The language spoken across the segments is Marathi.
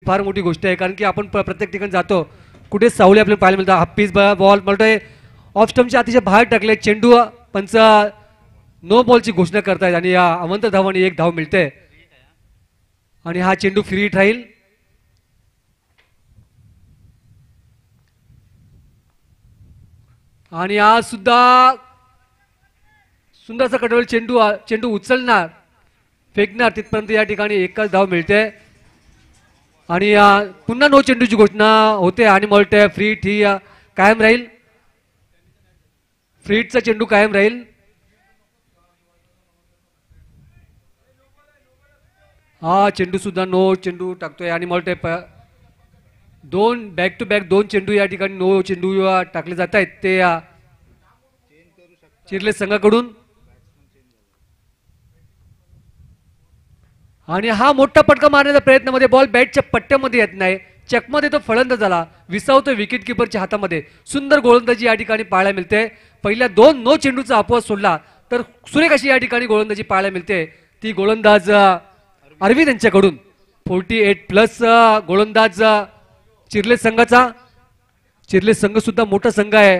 फार मोठी गोष्ट आहे कारण की आपण प्रत्येक ठिकाणी जातो कुठे सावली आपल्याला पाहायला मिळतात हप्पीज बॉल म्हणतोय ऑफ स्टंपच्या अतिशय बाहेर टाकले चेंडू पंच नो बॉलची घोषणा करतायत आणि या अवंत धावाने एक धाव मिळते आणि हा चेंडू फ्री हिट राहील आणि आज सुद्धा सुंदरसा कटोल चेंडू उचलणार फेकणार तिथपर्यंत या ठिकाणी एकच धाव मिळते आणि पुन्हा नो चेंडूची घोषणा होते आणि मला फ्री हिट ही कायम राहील फ्री हिटचा चेंडू कायम राहील हा चेंडू सुद्धा नो चेंडू टाकतोय आणि मला दोन बॅक टू बॅक दोन चेंडू या ठिकाणी नो चेंडू टाकले जात आहेत ते चिरले संघाकडून आणि हा मोठा फटका मारण्याचा प्रयत्नामध्ये बॉल बॅटच्या पट्ट्यामध्ये येत नाही चकमध्ये तो फलंदाज झाला विसावतो विकेट किपरच्या हातामध्ये सुंदर गोलंदाजी या ठिकाणी पाहायला मिळते पहिल्या दोन नो चेंडूचा अपवाद सोडला तर सुरेख अशी या ठिकाणी गोलंदाजी पाहायला मिळते ती गोलंदाज अरविंद यांच्याकडून 48+ गोलंदाज चिरले संघ सुद्धा मोठा संघ आहे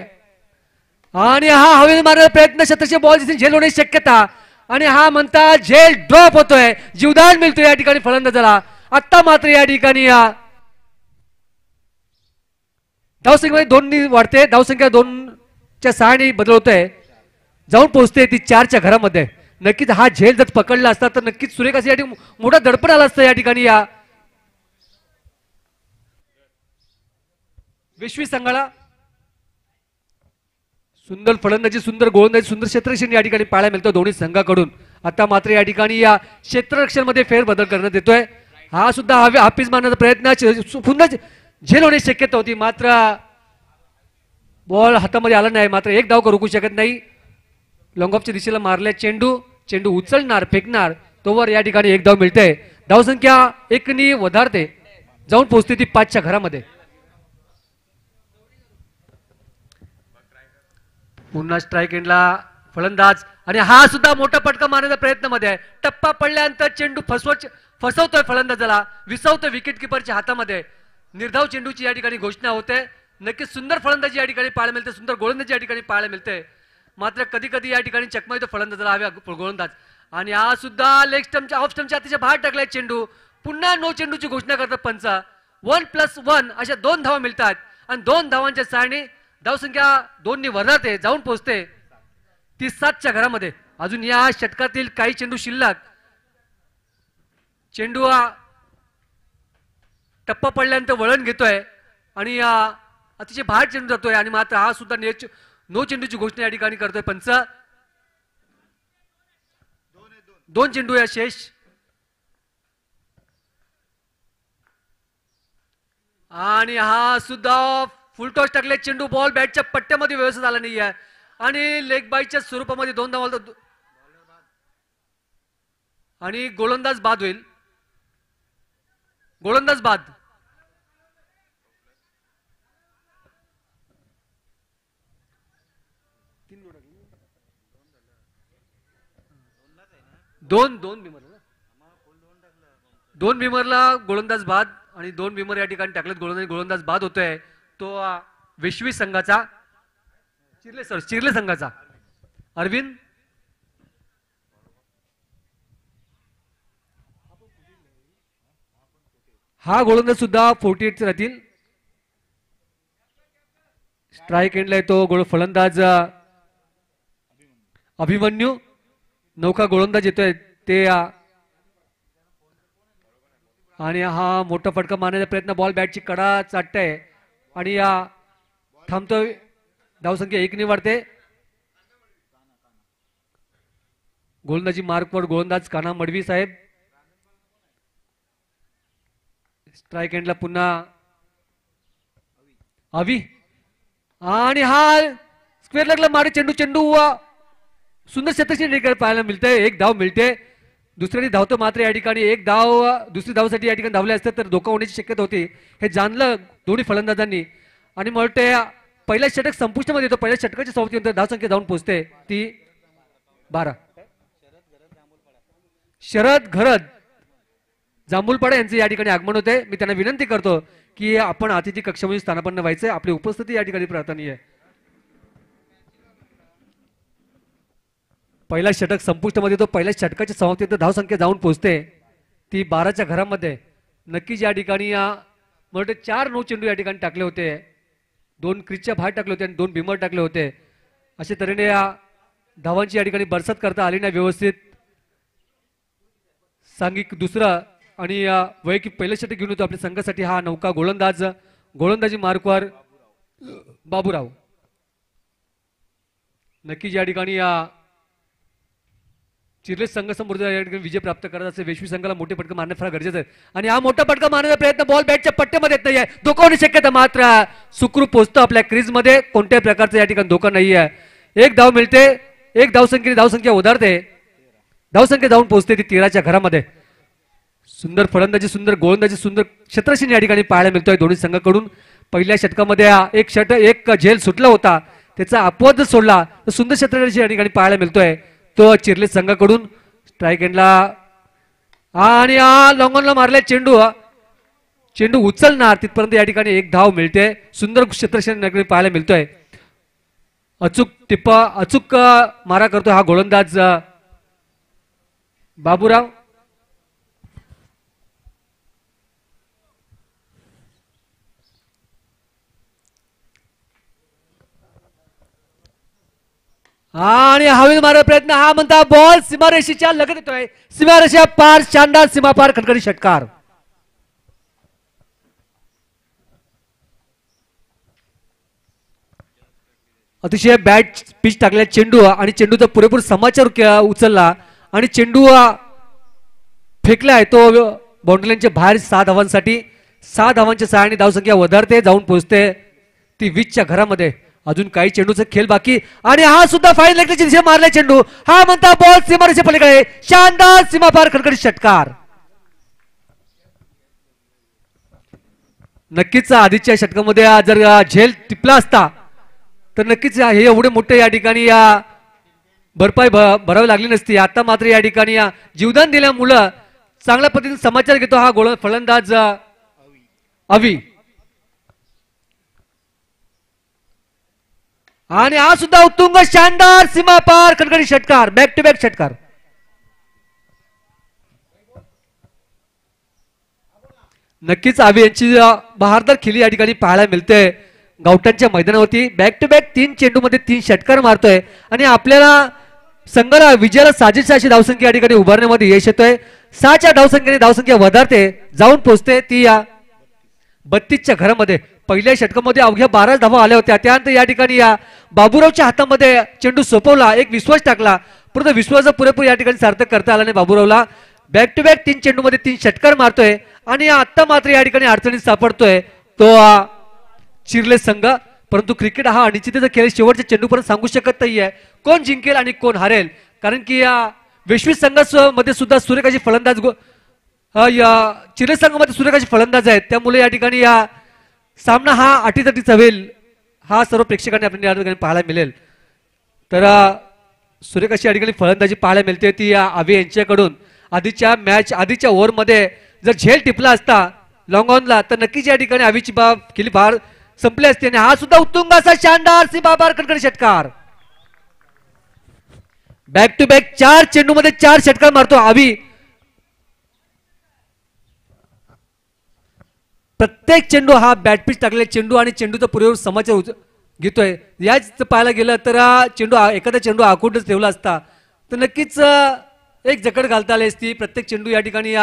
आणि हा हवेत मारण्याचा प्रयत्न शतकचे बॉल झेल होण्याची शक्यता आणि हा म्हणता झेल ड्रॉप होतोय जीवदान मिळतोय या ठिकाणी फलंदाजाला आता मात्र या ठिकाणी धावसंख्या दोन वाढते धावसंख्या 2च्या 6 बदलवतोय जाऊन पोहोचते ती 4च्या घरामध्ये नक्कीच हा झेल जर पकडला असता तर नक्कीच सुरेख असं या ठिकाणी मोठा दडपण आला असतं या ठिकाणी या विश्वी संघाला सुंदर फलंदाजी सुंदर गोलंदाजी सुंदर क्षेत्ररक्षण या ठिकाणी पाहायला मिळतं दोन्ही संघाकडून आता मात्र या ठिकाणी या क्षेत्ररक्षण मध्ये फेरबदल करण्यात येतोय हा सुद्धा हाफिज मारण्याचा प्रयत्न पुन्हा झेल होण्याची शक्यता होती मात्र बॉल हातामध्ये आला नाही मात्र एक धाव रोखू शकत नाही लॉंग ऑफच्या दिशेला मारल्या चेंडू उचलणार फेकणार तोवर या ठिकाणी एक धाव मिळते धावसंख्या 1 वधारते जाऊन पोहोचते ती 5च्या घरामध्ये पुन्हा स्ट्राईक एंडला फलंदाज आणि हा सुद्धा मोठा फटका मारण्याचा प्रयत्न मध्ये आहे टप्पा पडल्यानंतर चेंडू फसवतोय फलंदाजाला विसावतोय विकेट किपरच्या हातामध्ये निर्धाव चेंडूची या ठिकाणी घोषणा होते नक्कीच सुंदर फलंदाजी या ठिकाणी पाहायला मिळते सुंदर गोलंदाजी या ठिकाणी पाहायला मिळते मात्र कधी कधी या ठिकाणी चकमा येतो फलंदाजाला हव्या गोलंदाज आणि हा सुद्धा लेग स्टंपच्या ऑफ स्टंपच्या अतिशय बाहेर टाकलाय चेंडू पुन्हा नो चेंडूची घोषणा करतात पंच 1+1 अशा 2 धावा मिळतात आणि 2 धावांच्या सहाने धावसंख्या 2 वधारते जाऊन पोहोचते ती 7च्या घरामध्ये अजून या षटकातील काही चेंडू शिल्लक चेंडू टप्पा पडल्यानंतर वळण घेतोय आणि अतिशय बाहेर चेंडू जातोय आणि मात्र हा सुद्धा नो चेंडूची घोषणा या ठिकाणी करतोय पंच 2 चेंडू या शेष आणि हा सुद्धा फुल टॉस टाकले चेंडू बॉल बॅटच्या पट्ट्यामध्ये व्यवस्थित आला नाही आहे आणि लेग बाईच्या स्वरूपामध्ये 2 धावा आणि गोलंदाज बाद होईल गोलंदाज बाद दोन बिमरला गोलंदाज बाद आणि 2 बिमर या ठिकाणी टाकलेत गोलंदाज बाद होतोय तो विश्वी संघाचा चिरले संघाचा अरविंद हा गोलंदाज सुद्धा 48 राहतील स्ट्राईक एंडला येतो फलंदाज अभिमन्यू नौका गोलंदाज येतोय ते आणि हा मोठा फटका मारण्याचा प्रयत्न बॉल बॅटची कडा चाटतंय आणि थांबतोय धावसंख्या 1 वाढते गोलंदाजी मार्कवर गोलंदाज काना मडवी साहेब स्ट्राईक एंडला पुन्हा अवी आणि हा स्क्वेअर लेगला मारे चेंडू सुंदर क्षेत्रक्षण पाहायला मिळते एक धाव मिळते दुसऱ्याने धावतो मात्र या ठिकाणी एक धाव दुसरी धावसाठी या ठिकाणी धावले असते तर धोका होण्याची शक्यता होती हे जाणलं दोन्ही फलंदाजांनी आणि मला वाटतं पहिल्या षटक संपुष्टामध्ये येतो पहिल्या षटकाच्या सोबतीनंतर धावसंख्या जाऊन पोहोचते ती 12 शरद घरद जांभूलपाडा यांचे या ठिकाणी आगमन होते. मी त्यांना विनंती करतो की आपण अतिथी कक्षामध्ये स्थानापन्न व्हायचे. आपली उपस्थिती या ठिकाणी प्रार्थनीय आहे. पहिला षटक संपुष्टामध्ये तो पहिल्या षटकाच्या समाप्तीत धावसंख्या जाऊन पोहोचते ती 12च्या घरामध्ये. नक्कीच या ठिकाणी मोठे 4-9 चेंडू या ठिकाणी टाकले होते. 2 क्रीजच्या बाहेर टाकले होते आणि 2 बिमर टाकले होते. अशा तऱ्हेने या धावांची या ठिकाणी बरसात करता आली नाही व्यवस्थित. सांघिक दुसरा आणि वैयक्तिक पहिलं षटक घेऊन होतो आपल्या संघासाठी हा नौका गोलंदाजी मार्कवर बाबूराव. नक्कीच या ठिकाणी चिरले संघ समोर या ठिकाणी विजय प्राप्त करत असेल वेशवी संघाला मोठे फटका मारणे फार गरजेचं आहे. आणि हा मोठा फटका मारण्याचा प्रयत्न बॉल बॅटच्या पट्ट्यामध्ये येत नाहीये. धोका होण्याची शक्यता मात्र सुखरूप पोहोचतो आपल्या क्रीज मध्ये. कोणत्याही प्रकारचा या ठिकाणी धोका नाहीये. एक धाव मिळते. एक धावसंख्या उधारते. धावसंख्या जाऊन पोहोचते ती 13च्या घरामध्ये. सुंदर फलंदाजी सुंदर गोलंदाजी सुंदर क्षेत्रक्षण या ठिकाणी पाहायला मिळतोय दोन्ही संघाकडून. पहिल्या षटकामध्ये एक झेल सुटला होता त्याचा अपवाद सोडला तर सुंदर क्षेत्रक्षण या ठिकाणी पाहायला मिळतोय तो चिरले संघाकडून. स्ट्राईक एंडला आणि लॉंगॉनला मारले चेंडू उचलणार तिथपर्यंत या ठिकाणी एक धाव मिळते. सुंदर क्षेत्रक्षण या ठिकाणी पाहायला मिळतोय. अचूक टिप्पा अचूक मारा करतो हा गोलंदाज बाबूराव. आणि हवेत मारा प्रयत्न हा म्हणता बॉल सीमारेषेच्या लगत येतोय. सीमारेषा पार शानदार सीमा पार खटखटी षटकार. अतिशय बॅट पिच टाकलेला चेंडू आणि चेंडूचा पुरेपूर समाचार उचलला आणि चेंडू फेकलाय तो बाउंड्रीच्या बाहेर 6 धावांसाठी. 6 धावांच्या सहाय्याने धावसंख्या वधारते जाऊन पोहोचते ती 20च्या घरामध्ये. अजून काही चेंडूचा खेळ बाकी आणि हा सुद्धा फाईन लेगच्या दिशेने मारला चेंडू हा म्हणता बॉल सीमारेषे पलीकडे शानदार सीमापार खटखटी षटकार. नक्कीच आधीच्या षटकामध्ये जर झेल टिपला असता तर नक्कीच हे एवढे मोठे या ठिकाणी भरपाई भरावी लागली नसती. आता मात्र या ठिकाणी जीवदान दिल्यामुळं चांगल्या पद्धतीने समाचार घेतो हा फलंदाज अवी. आणि हा सुद्धा उत्तुंग शानदार सीमापार खटखटी षटकार. बॅक टू बॅक षटकार. नक्कीच आवी यांची बहारदार खेळी या ठिकाणी पाहायला मिळते गावठाणच्या मैदानावरती. बॅक टू बॅक 3 चेंडूमध्ये 3 षटकार मारतोय आणि आपल्याला संघाला विजयाला साजेशी अशी धावसंख्या या ठिकाणी उभारण्यामध्ये यश येतोय. 6च्या धावसंख्येने धावसंख्या वधारते जाऊन पोहोचते ती 32च्या घरामध्ये. पहिल्या षटकामध्ये अवघ्या 12 धावा आल्या होत्या. त्यानंतर या ठिकाणी बाबूरावच्या हातामध्ये चेंडू सोपवला एक विश्वास टाकला परंतु विश्वास पुरेपूर या ठिकाणी सार्थक करता आला नाही बाबूरावला. बॅक टू बॅक 3 चेंडूमध्ये 3 षटकार मारतोय आणि आता मात्र या ठिकाणी अडचणीत सापडतोय तो चिरले संघ. परंतु क्रिकेट हा अनिश्चिततेचा खेळ. शेवटच्या चेंडूपर्यंत सांगू शकत नाहीये कोण जिंकेल आणि कोण हारेल. कारण की या वैश्विक संघामध्ये सुद्धा सुरेखाची फलंदाज चिरले संघामध्ये सुरेखाची फलंदाज आहेत. त्यामुळे या ठिकाणी सामना हा अटीतटीचा होईल हा सर्व प्रेक्षकांनी आपल्या ठिकाणी पाहायला मिळेल. तर सुरेखाची या ठिकाणी फलंदाजी पाहायला मिळते ती आवी यांच्याकडून. आधीच्या ओव्हरमध्ये जर झेल टिपला असता लॉंग ऑनला तर नक्कीच या ठिकाणी आवीची खेळी बाहेर संपली असते. आणि हा सुद्धा उत्तुंग असा शानदार सीमापार खटखटी षटकार. बॅक टू बॅक 4 चेंडूमध्ये 4 षटकार मारतो आवी. प्रत्येक चेंडू हा बॅटपिच टाकलेला चेंडू आणि चेंडूचा पुरेपूर समाचार घेतोय. याच पाहायला गेलं तर चेंडू एखादा चेंडू आखूटच ठेवला असता तर नक्कीच एक जकड घालता आली असती. प्रत्येक चेंडू या ठिकाणी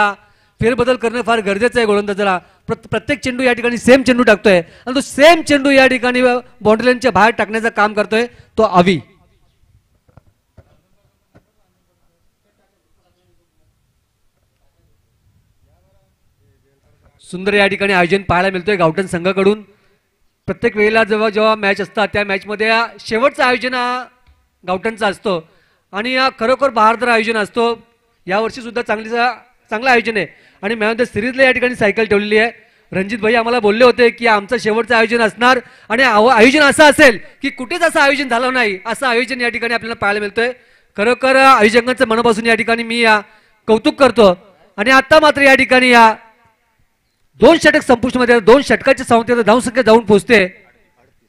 फेरबदल करणं फार गरजेचं आहे गोलंदाजाला. प्रत्येक चेंडू या ठिकाणी सेम चेंडू टाकतोय आणि तो सेम चेंडू या ठिकाणी बाउंड्री लाईनच्या बाहेर टाकण्याचं काम करतोय तो आवी. सुंदर या ठिकाणी आयोजन पाहायला मिळतोय गावठण संघाकडून. प्रत्येक वेळेला जेव्हा मॅच असतात त्या मॅचमध्ये शेवटचं आयोजन गावठणचं असतो आणि खरोखर बहारदार आयोजन असतो. यावर्षी सुद्धा चांगलं आयोजन आहे आणि मॅच ऑफ द सिरीजला या ठिकाणी सायकल ठेवलेली आहे. रणजित भाई आम्हाला बोलले होते की आमचं शेवटचं आयोजन असणार आणि आयोजन असं असेल की कुठेच असं आयोजन झालं नाही असं आयोजन या ठिकाणी आपल्याला पाहायला मिळतोय. खरोखर आयोजकांचं मनापासून या ठिकाणी मी कौतुक करतो आणि आता मात्र या ठिकाणी या 2 षटक संपुष्टमध्ये 2 षटकाच्या संख्येत धावसंख्या जाऊन पोहोचते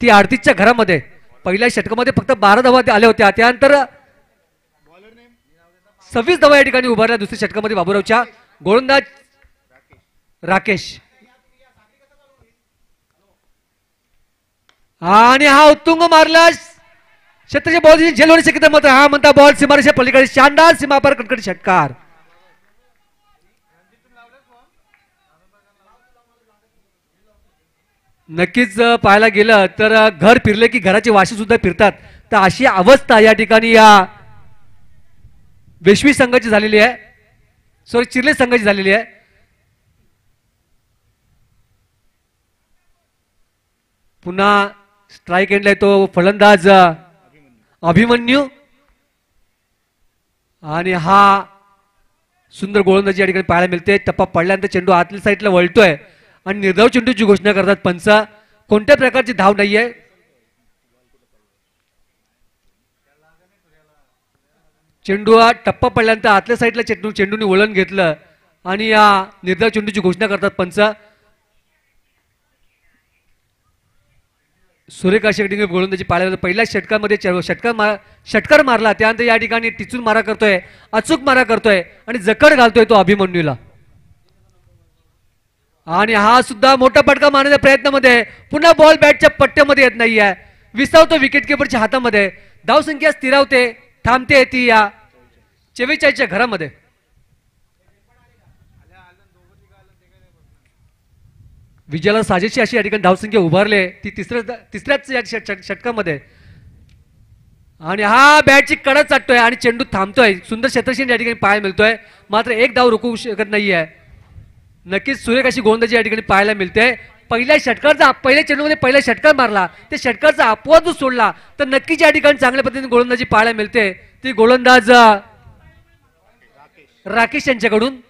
ती 38च्या घरामध्ये. पहिल्या षटकामध्ये फक्त 12 धावा आल्या होत्या, त्यानंतर 26 धावा या ठिकाणी उभारल्या दुसऱ्या षटकामध्ये बाबूरावच्या. गोलंदाज राकेश आणि हा उत्तुंग मारला क्षेत्राच्या बॉल झेल होण्याची शक्यता, मात्र हा म्हणता बॉल सीमारेषा पलीकडे शानदार सीमापार कडकडी षटकार. नक्कीच पाहायला गेलं तर घर फिरले की घराची वाशी सुद्धा फिरतात, तर अशी अवस्था या ठिकाणी या वेशवी संघाची झालेली आहे, सॉरी चिर्ले संघाची झालेली आहे. पुन्हा स्ट्राइक एंडला येतो फलंदाज अभिमन्यू आणि हा सुंदर गोलंदाजी या ठिकाणी पाहायला मिळते. टप्पा पडल्यानंतर चेंडू आतल्या साईडला वळतोय आणि निर्धाव चेंडूची घोषणा करतात पंच. कोणत्या प्रकारची धाव नाहीये. चेंडू हा टप्पा पडल्यानंतर आतल्या साईडला चेंडूने वळण घेतलं आणि या निर्धाव चेंडूची घोषणा करतात पंच. सूर्यकाशी गोलंदाजी पाहायला पहिल्या षटकामध्ये षटकार मारला, त्यानंतर या ठिकाणी टिचून मारा करतोय, अचूक मारा करतोय आणि जकड घालतोय तो अभिमन्यूला. आणि हा सुद्धा मोठा फटका मारण्याच्या प्रयत्नामध्ये पुन्हा बॉल बॅटच्या पट्ट्यामध्ये येत नाहीये, विसावतो विकेट किपरच्या हातामध्ये. धावसंख्या स्थिरावते, थांबते ती या 44च्या घरामध्ये. विजयाला साजेशी अशी या ठिकाणी धावसंख्या उभारले ती तिसऱ्याच या षटकामध्ये. आणि हा बॅटची कडा चाटतोय आणि चेंडू थांबतोय. सुंदर क्षेत्रक्षण या ठिकाणी पाहायला मिळतोय, मात्र एक धाव रोखू शकत नाहीये. नक्कीच सूर्यकाशी गोलंदाजी या ठिकाणी पाहायला मिळते. पहिल्या चेंडूमध्ये पहिला षटकार मारला, त्या षटकारचा अपवाद जो सोडला तर नक्कीच या ठिकाणी चांगल्या पद्धतीने गोलंदाजी पाहायला मिळते ती गोलंदाज राकेश यांच्याकडून.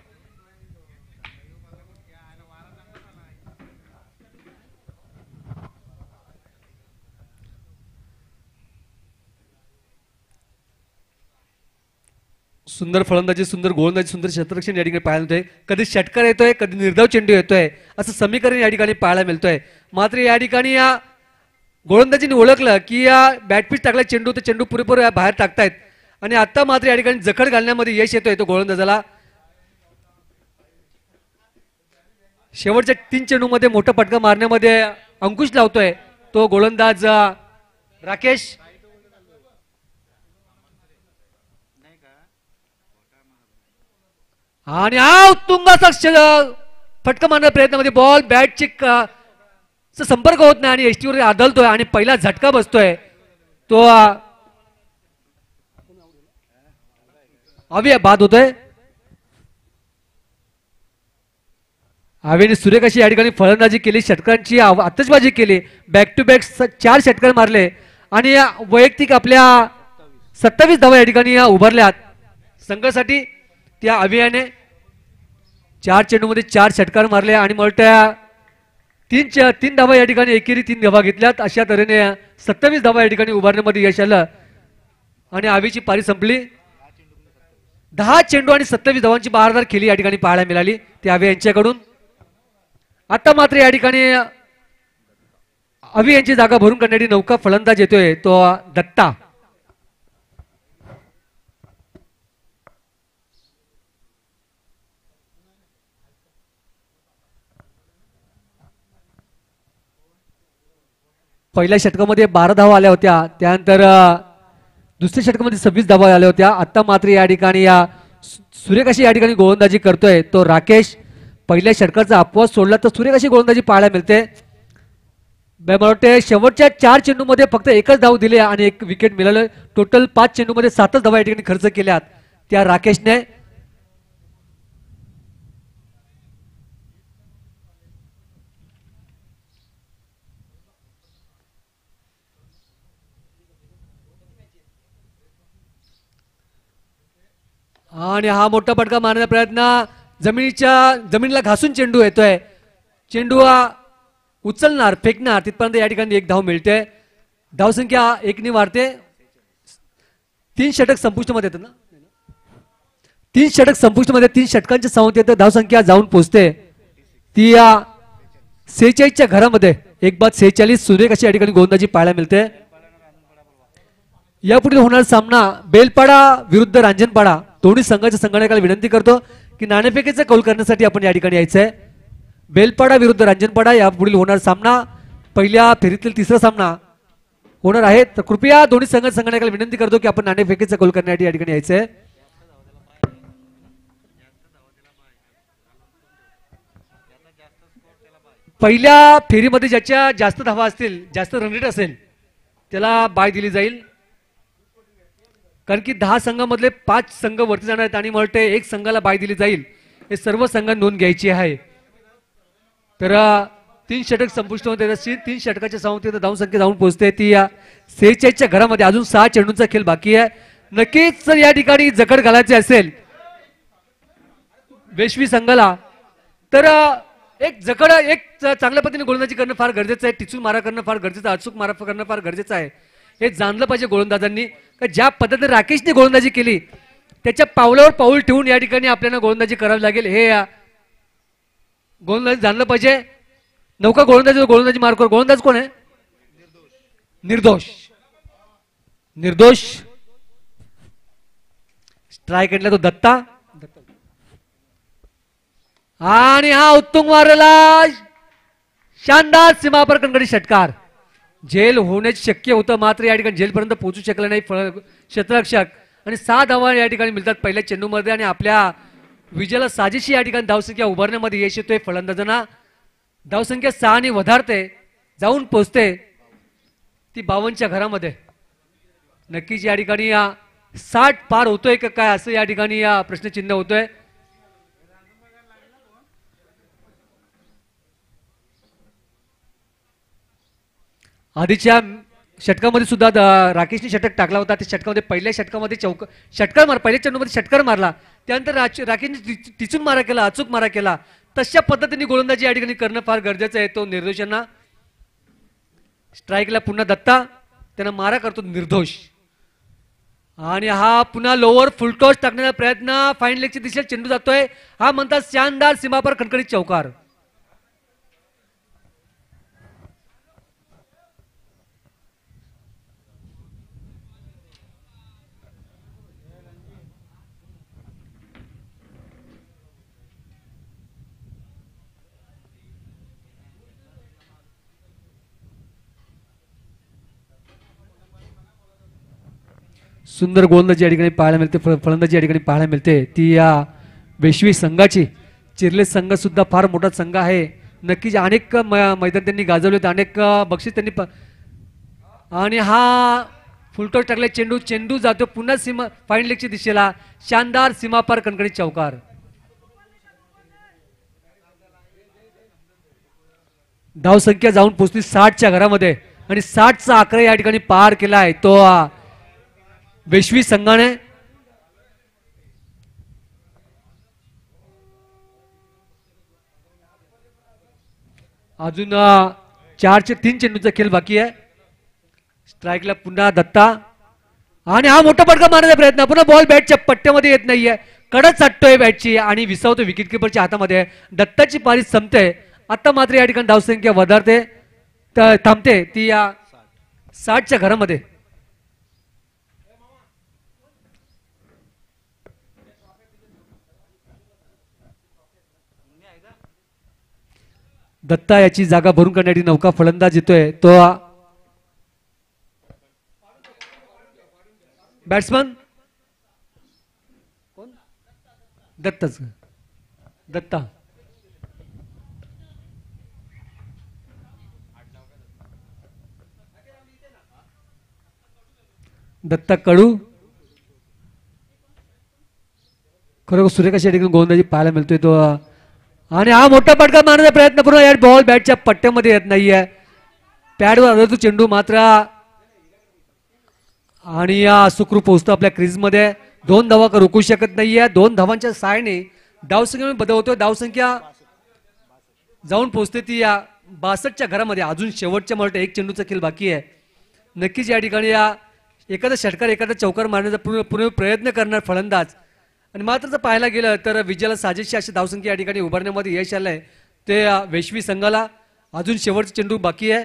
सुंदर फलंदाजी, सुंदर गोलंदाजी, सुंदर क्षेत्ररक्षण या ठिकाणी पाहायला मिळतोय. कधी षटकार येतोय, कधी निर्धाव चेंडू येतोय, असं समीकरण या ठिकाणी पाहायला मिळतोय. मात्र या ठिकाणी या गोलंदाजीने ओळखलं की या बॅटपीच टाकला चेंडू, तर चेंडू पुरेपूर बाहेर टाकतायत आणि आता मात्र या ठिकाणी जखड घालण्यामध्ये यश येतोय तो गोलंदाजाला. शेवटच्या 3 चेंडूमध्ये मोठा फटका मारण्यामध्ये अंकुश लावतोय तो गोलंदाज राकेश. आणि हा उत्तुंग फटका मारण्याच्या प्रयत्नामध्ये बॉल बॅटची संपर्क होत नाही आणि एसटीवर आदळतोय आणि पहिला झटका बसतोय तो अवि बाद होतोय. अविने सूर्यकाशी या ठिकाणी फलंदाजी केली, षटकांची आतषबाजी केली, बॅक टू बॅक 4 षटकार मारले आणि वैयक्तिक आपल्या 27 धावा या ठिकाणी उभारल्यात संघासाठी. त्या अभियाने 4 चेंडूमध्ये 4 षटकार मारले आणि मोठ्या 3 धावा या ठिकाणी एकेरी 3 धावा घेतल्यात. अशा तऱ्हेने 27 धावा या ठिकाणी उभारण्यामध्ये यश आलं आणि आवीची पारी संपली. 10 चेंडू आणि 27 धावांची बहारदार खेळी या ठिकाणी पाहायला मिळाली त्या अवी यांच्याकडून. आता मात्र या ठिकाणी अवी यांची जागा भरून काढण्यासाठी नौका फलंदाज येतोय तो दत्ता. पहिल्या षटकामध्ये 12 धावा आल्या होत्या, त्यानंतर दुसऱ्या षटकामध्ये 26 धावा आल्या होत्या. आता मात्र या ठिकाणी या सूर्यकाशी या ठिकाणी गोलंदाजी करतोय तो राकेश. पहिल्या षटकाचा अपवाद सोडला तर सूर्यकाशी गोलंदाजी पाहायला मिळते. मला वाटते शेवटच्या 4 चेंडूमध्ये फक्त एकच धाव दिली आणि 1 विकेट मिळालं. टोटल 5 चेंडूमध्ये 7 धावा या ठिकाणी खर्च केल्यात त्या राकेशने. आणि हा मोठा फटका मारण्याचा प्रयत्न जमिनीला घासून चेंडू येतोय. चेंडू उचलणार, फेकणार, तिथपर्यंत या ठिकाणी 1 धाव मिळते. धावसंख्या 1 ने वाढते. 3 षटक संपुष्टमध्ये येतात ना, 3 षटक संपुष्टमध्ये 3 षटकांच्या संख्येत धावसंख्या जाऊन पोहोचते ती या 46च्या घरामध्ये. एक बाद 46 सुरेख अशी या ठिकाणी गोलंदाजी पाहायला मिळते. यापुढे होणारा सामना बेलपाडा विरुद्ध रांजणपाडा. दोन्ही संघाच्या संघटकाला विनंती करतो की नाणेफेकीचा कौल करण्यासाठी आपण या ठिकाणी यायचंय. बेलपाडा विरुद्ध रांजणपाडा यापुढील होणारा सामना पहिल्या फेरीतील तिसरा सामना होणार आहे. तर कृपया दोन्ही संघटकाला विनंती करतो की आपण नाणेफेकीचा कौल करण्यासाठी या ठिकाणी यायचंय. पहिल्या फेरीमध्ये ज्याच्या जास्त धावा असतील, जास्त रन रेट असेल त्याला बाय दिली जाईल. कारण की 10 संघांमधले 5 संघ वरती जाणार आहेत आणि मला वाटते एक संघाला बाय दिली जाईल. हे सर्व संघांनी नोंद घ्यायची आहे. तर 3 षटक संपुष्ट होते. 3 षटकाच्या संख्येत धावसंख्या जाऊन पोहोचते ती या 46च्या घरामध्ये. अजून 6 चेंडूंचा खेळ बाकी आहे. नक्कीच जर या ठिकाणी जकड घालायचे असेल वेशवी संघाला तर एक चांगल्या पद्धतीने गोलंदाजी करणं फार गरजेचं आहे. टिचून मारा करणं फार गरजेचं आहे. अचूक मारा करणं फार गरजेचं आहे. हे जाणलं पाहिजे गोलंदाजांनी का ज्या पद्धतीने राकेशने गोलंदाजी केली त्याच्या पावलावर पाऊल ठेवून या ठिकाणी आपल्याला गोलंदाजी करावी लागेल. हे गोलंदाजी जाणलं पाहिजे. नौका गोलंदाजी मार करू. गोलंदाज कोण आहे? निर्दोष. निर्दोष स्ट्राईक एंडला तो दत्ता आणि हा उत्तुंग मारला शानदार सीमापर कणकणी षटकार. झेल होण्याचे शक्य होतं मात्र या ठिकाणी झेलपर्यंत पोहोचू शकला नाही क्षेत्ररक्षक आणि 6 धावा या ठिकाणी मिळतात पहिल्या चेंडूमध्ये आणि आपल्या विजयाला साजेशी या ठिकाणी धावसंख्या उभारण्यामध्ये यश येतोय फलंदाजांना. धावसंख्या 6 ने वधारते जाऊन पोहोचते ती 52च्या घरामध्ये. नक्कीच या ठिकाणी 60 पार होतोय का काय असं या ठिकाणी प्रश्नचिन्ह होतोय. आधीच्या षटकामध्ये सुद्धा राकेशने षटक टाकला होता. त्या षटकामध्ये पहिल्या षटकामध्ये पहिल्या चेंडूमध्ये षटकार मारला. त्यानंतर राकेशने टिचून मारा केला, अचूक मारा केला. तशा पद्धतीने गोलंदाजी या ठिकाणी करणं फार गरजेचं आहे. तो निर्दोषांना स्ट्राईकला पुन्हा दत्ता त्यांना मारा करतो निर्दोष आणि हा पुन्हा लोअर फुलटॉस टाकण्याचा प्रयत्न. फाईन लेगच्या दिशेला चेंडू जातोय. हा म्हणतात शानदार सीमापर खणखणीत चौकार. सुंदर गोलंदाजी या ठिकाणी पाहायला मिळते. फलंदाजी या ठिकाणी पाहायला मिळते ती या वेशवी संघाची. चिर्ले संघ सुद्धा फार मोठा संघ आहे. नक्कीच अनेक मैदान त्यांनी गाजवले, अनेक बक्षीस त्यांनी आणि हा फुलटॉस टाकले. चेंडू जातो पुन्हा फाईन लेगच्या दिशेला. शानदार सीमापार कणकणी चौकार. धावसंख्या जाऊन पोहोचली 60च्या घरामध्ये आणि 60चा आकडा या ठिकाणी पार केला आहे तो वेशवी संघाने. अजून 3 चेंडूचा खेळ बाकी आहे. स्ट्राईकला पुन्हा दत्ता आणि हा मोठा फटका मारण्याचा प्रयत्न. पुन्हा बॉल बॅटच्या पट्ट्यामध्ये येत नाहीये. कडक चाटतोय बॅटची आणि विसावतो विकेट किपरच्या हातामध्ये. दत्ताची पारी संपते. आता मात्र या ठिकाणी धावसंख्या वधारते थांबते ती या 60च्या घरामध्ये. दत्ता याची जागा भरून काढण्यासाठी नौका फलंदाज येतोय तो बॅट्समन कोण? दत्ताच. दत्ता दत्ता कडू खरोखर सुरेख अशा ठिकाणी गोलंदाजी पाहायला मिळतोय तो आणि हा मोठा फटका मारण्याचा प्रयत्न करून या बॉल बॅटच्या पट्ट्यामध्ये येत नाहीये. पॅडवर आदळतो चेंडू मात्र आणि सुखरूप पोहोचतो आपल्या क्रीजमध्ये. 2 धावा रोखू शकत नाहीये. 2 धावांच्या सहाय्याने धावसंख्या बदलवतोय. धावसंख्या जाऊन पोहोचते ती या 62च्या घरामध्ये. अजून शेवटच्या मला 1 चेंडूचा खेळ बाकी आहे. नक्कीच या ठिकाणी एखादा षटकार एखादा चौकार मारण्याचा पुन्हा प्रयत्न करणार फलंदाज आणि मात्र जर पाहायला गेलं तर विजयाला साजेशी अशी धावसंख्या या ठिकाणी उभारण्यामध्ये यश आलंय ते वेशवी संघाला. अजून शेवटचा चेंडू बाकी आहे.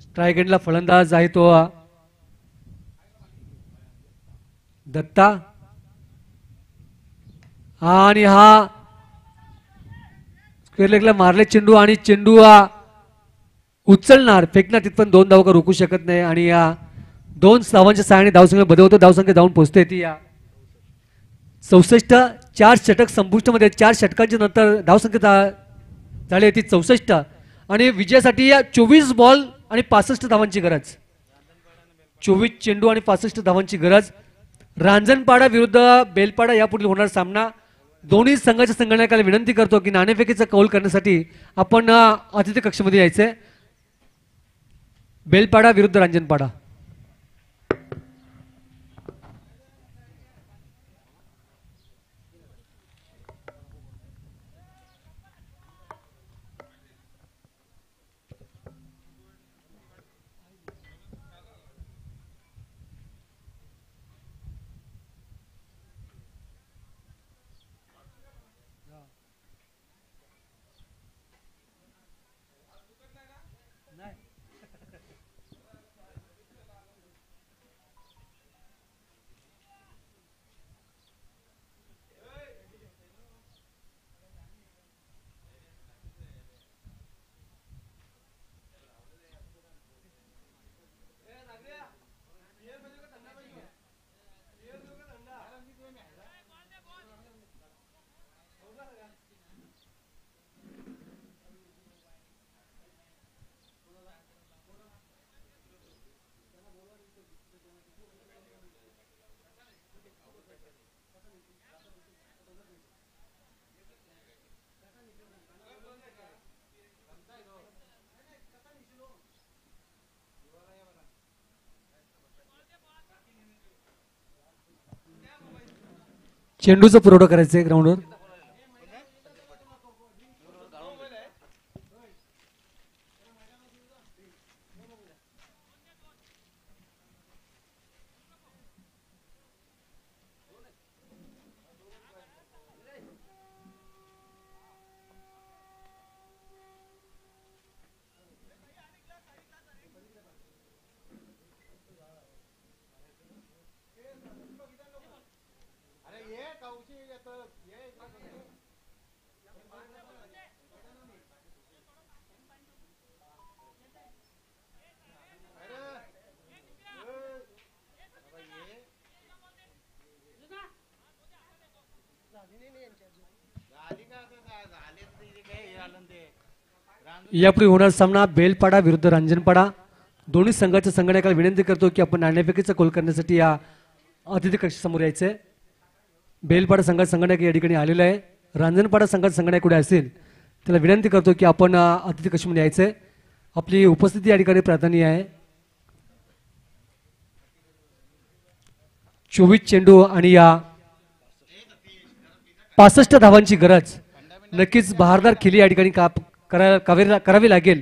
स्ट्राईक एंडला फलंदाज आहे तो दत्ता आणि हा स्क्वेअर लेगला मारले चेंडू आणि चेंडू उचलणार फेकणार तिथपर्यंत 2 धावकर रोखू शकत नाही आणि या 2 धावांच्या सहाय्याने धावसंख्या बदलवतो. धावसंख्या जाऊन पोहोचते ती या 64. 4 षटक संपुष्टमध्ये 4 षटकांच्या नंतर धावसंख्या झाली ती 64 आणि विजयासाठी या 24 बॉल आणि 65 धावांची गरज. 24 चेंडू आणि 65 धावांची गरज. रांजणपाडा विरुद्ध बेलपाडा यापुढील होणार सामना. दोन्ही संघाच्या संघटनाला विनंती करतो की नाणेफेकीचा कौल करण्यासाठी आपण अतिथी कक्षामध्ये यायचंय. बेलपाडा विरुद्ध रांजणपाडा. चेंडूचा पुरवठा करायचा आहे ग्राउंडवर. यापुढे होणार सामना बेलपाडा विरुद्ध रांजणपाडा. दोन्ही संघाच्या संघटनाला विनंती करतो की आपण नाणेफेकीचा कौल करण्यासाठी या अतिथी कक्षासमोर यायचंय. बेलपाडा संघाचा संघटक या ठिकाणी आलेला आहे. रांजणपाडा संघाचा संघटक कुठे असेल त्याला विनंती करतो की आपण अतिथी कक्षामध्ये यायचंय. आपली उपस्थिती या ठिकाणी प्राधान्य आहे. 24 चेंडू आणि या 65 धावांची गरज. नक्कीच बहारदार खेळी या ठिकाणी करावी लागेल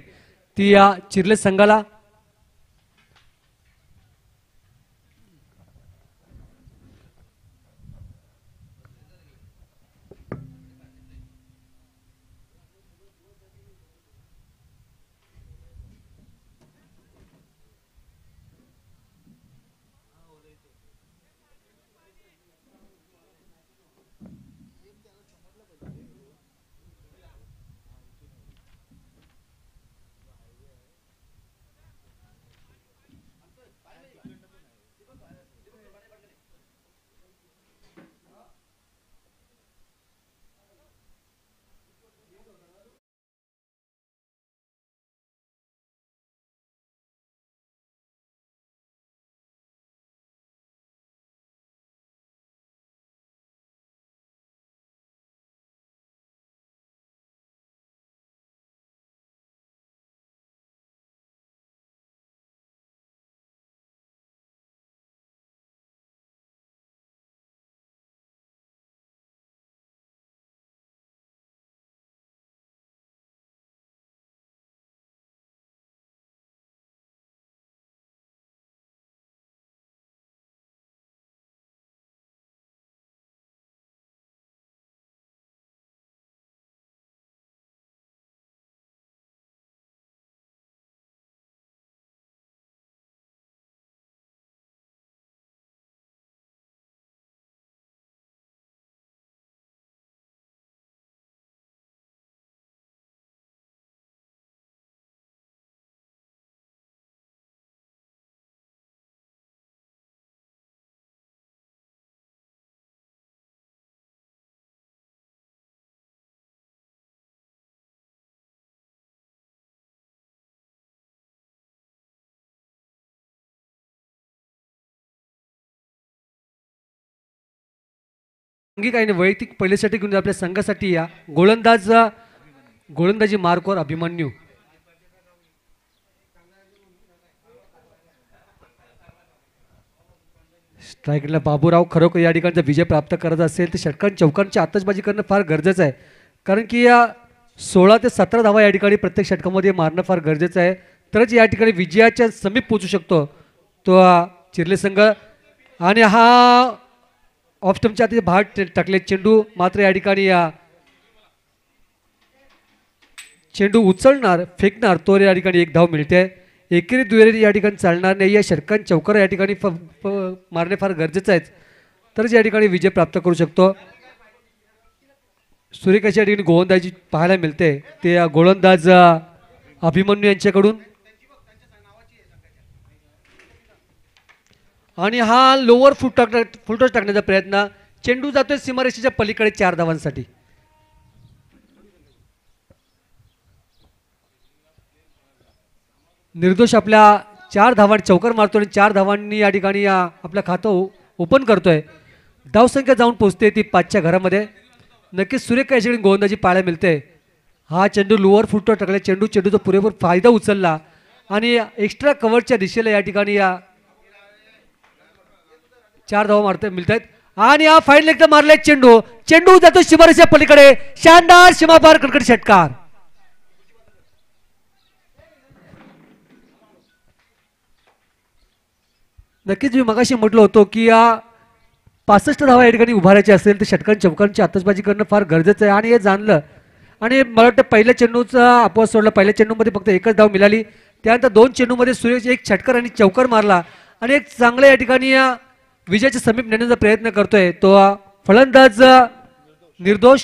ती या चिर्ले संघाला. आणि वैयक्तिक पहिल्यासाठी घेऊन आपल्या संघासाठी या गोलंदाजी मार्कवर अभिमन्यू. स्ट्राईकला बाबूराव. खरोखर या ठिकाणचा विजय प्राप्त करत असेल तर षटकां चौकांची आतषबाजी करणं फार गरजेचं आहे, कारण की या 16 ते 17 धावा या ठिकाणी प्रत्येक षटकामध्ये मारणं फार गरजेचं आहे, तरच या ठिकाणी विजयाच्या समीप पोहोचू शकतो तो चिरले संघ. आणि हा ऑफस्टमच्या आधी बाहेर टाकले चेंडू, मात्र या ठिकाणी या चेंडू उचलणार फेकणार तो या ठिकाणी एक धाव मिळते. एकेरी दुहेरी या ठिकाणी चालणार नाही. या षटकां चौकार या ठिकाणी मारणे फार गरजेचं आहे, तरच या ठिकाणी विजय प्राप्त करू शकतो. सूर्यकाशी या ठिकाणी गोलंदाजी पाहायला मिळते ते गोलंदाज अभिमन्यू यांच्याकडून. आणि हा लोअर फुलटॉस टाकण्याचा प्रयत्न. चेंडू जातोय सीमारेषेच्या पलीकडे 4 धावांसाठी. निर्दोष आपल्या 4 धावांनी चौकार मारतो आणि 4 धावांनी या ठिकाणी आपलं खातं ओपन करतोय. धावसंख्या जाऊन पोहोचते ती 5च्या घरामध्ये. नक्कीच सुरेख या ठिकाणी गोलंदाजी पाहायला मिळते. हा चेंडू लोअर फुटवर टाकला, चेंडूचा पुरेपूर फायदा उचलला आणि एक्स्ट्रा कव्हरच्या दिशेला या ठिकाणी 4 धावा मिळत आहेत. आणि हा फाईनल एकदा मारलाय चेंडू जातो सीमारेषेच्या पलीकडे. शानदार सीमापार कडकड षटकार. नक्कीच मी मगाशी म्हटलं होतं की या 65 धावा या ठिकाणी उभारायचे असेल तर षटकां चौकांची आतषबाजी करणं फार गरजेचं आहे, आणि हे जाणलं. आणि मला वाटतं पहिल्या चेंडूचा अपवाद सोडला. पहिल्या चेंडूमध्ये फक्त एकच धाव मिळाली. त्यानंतर 2 चेंडूमध्ये सूर्यच एक षटकार आणि चौकार मारला आणि एक चांगला या ठिकाणी विजयाच्या समीप नेण्याचा प्रयत्न करतोय तो फलंदाज निर्दोष.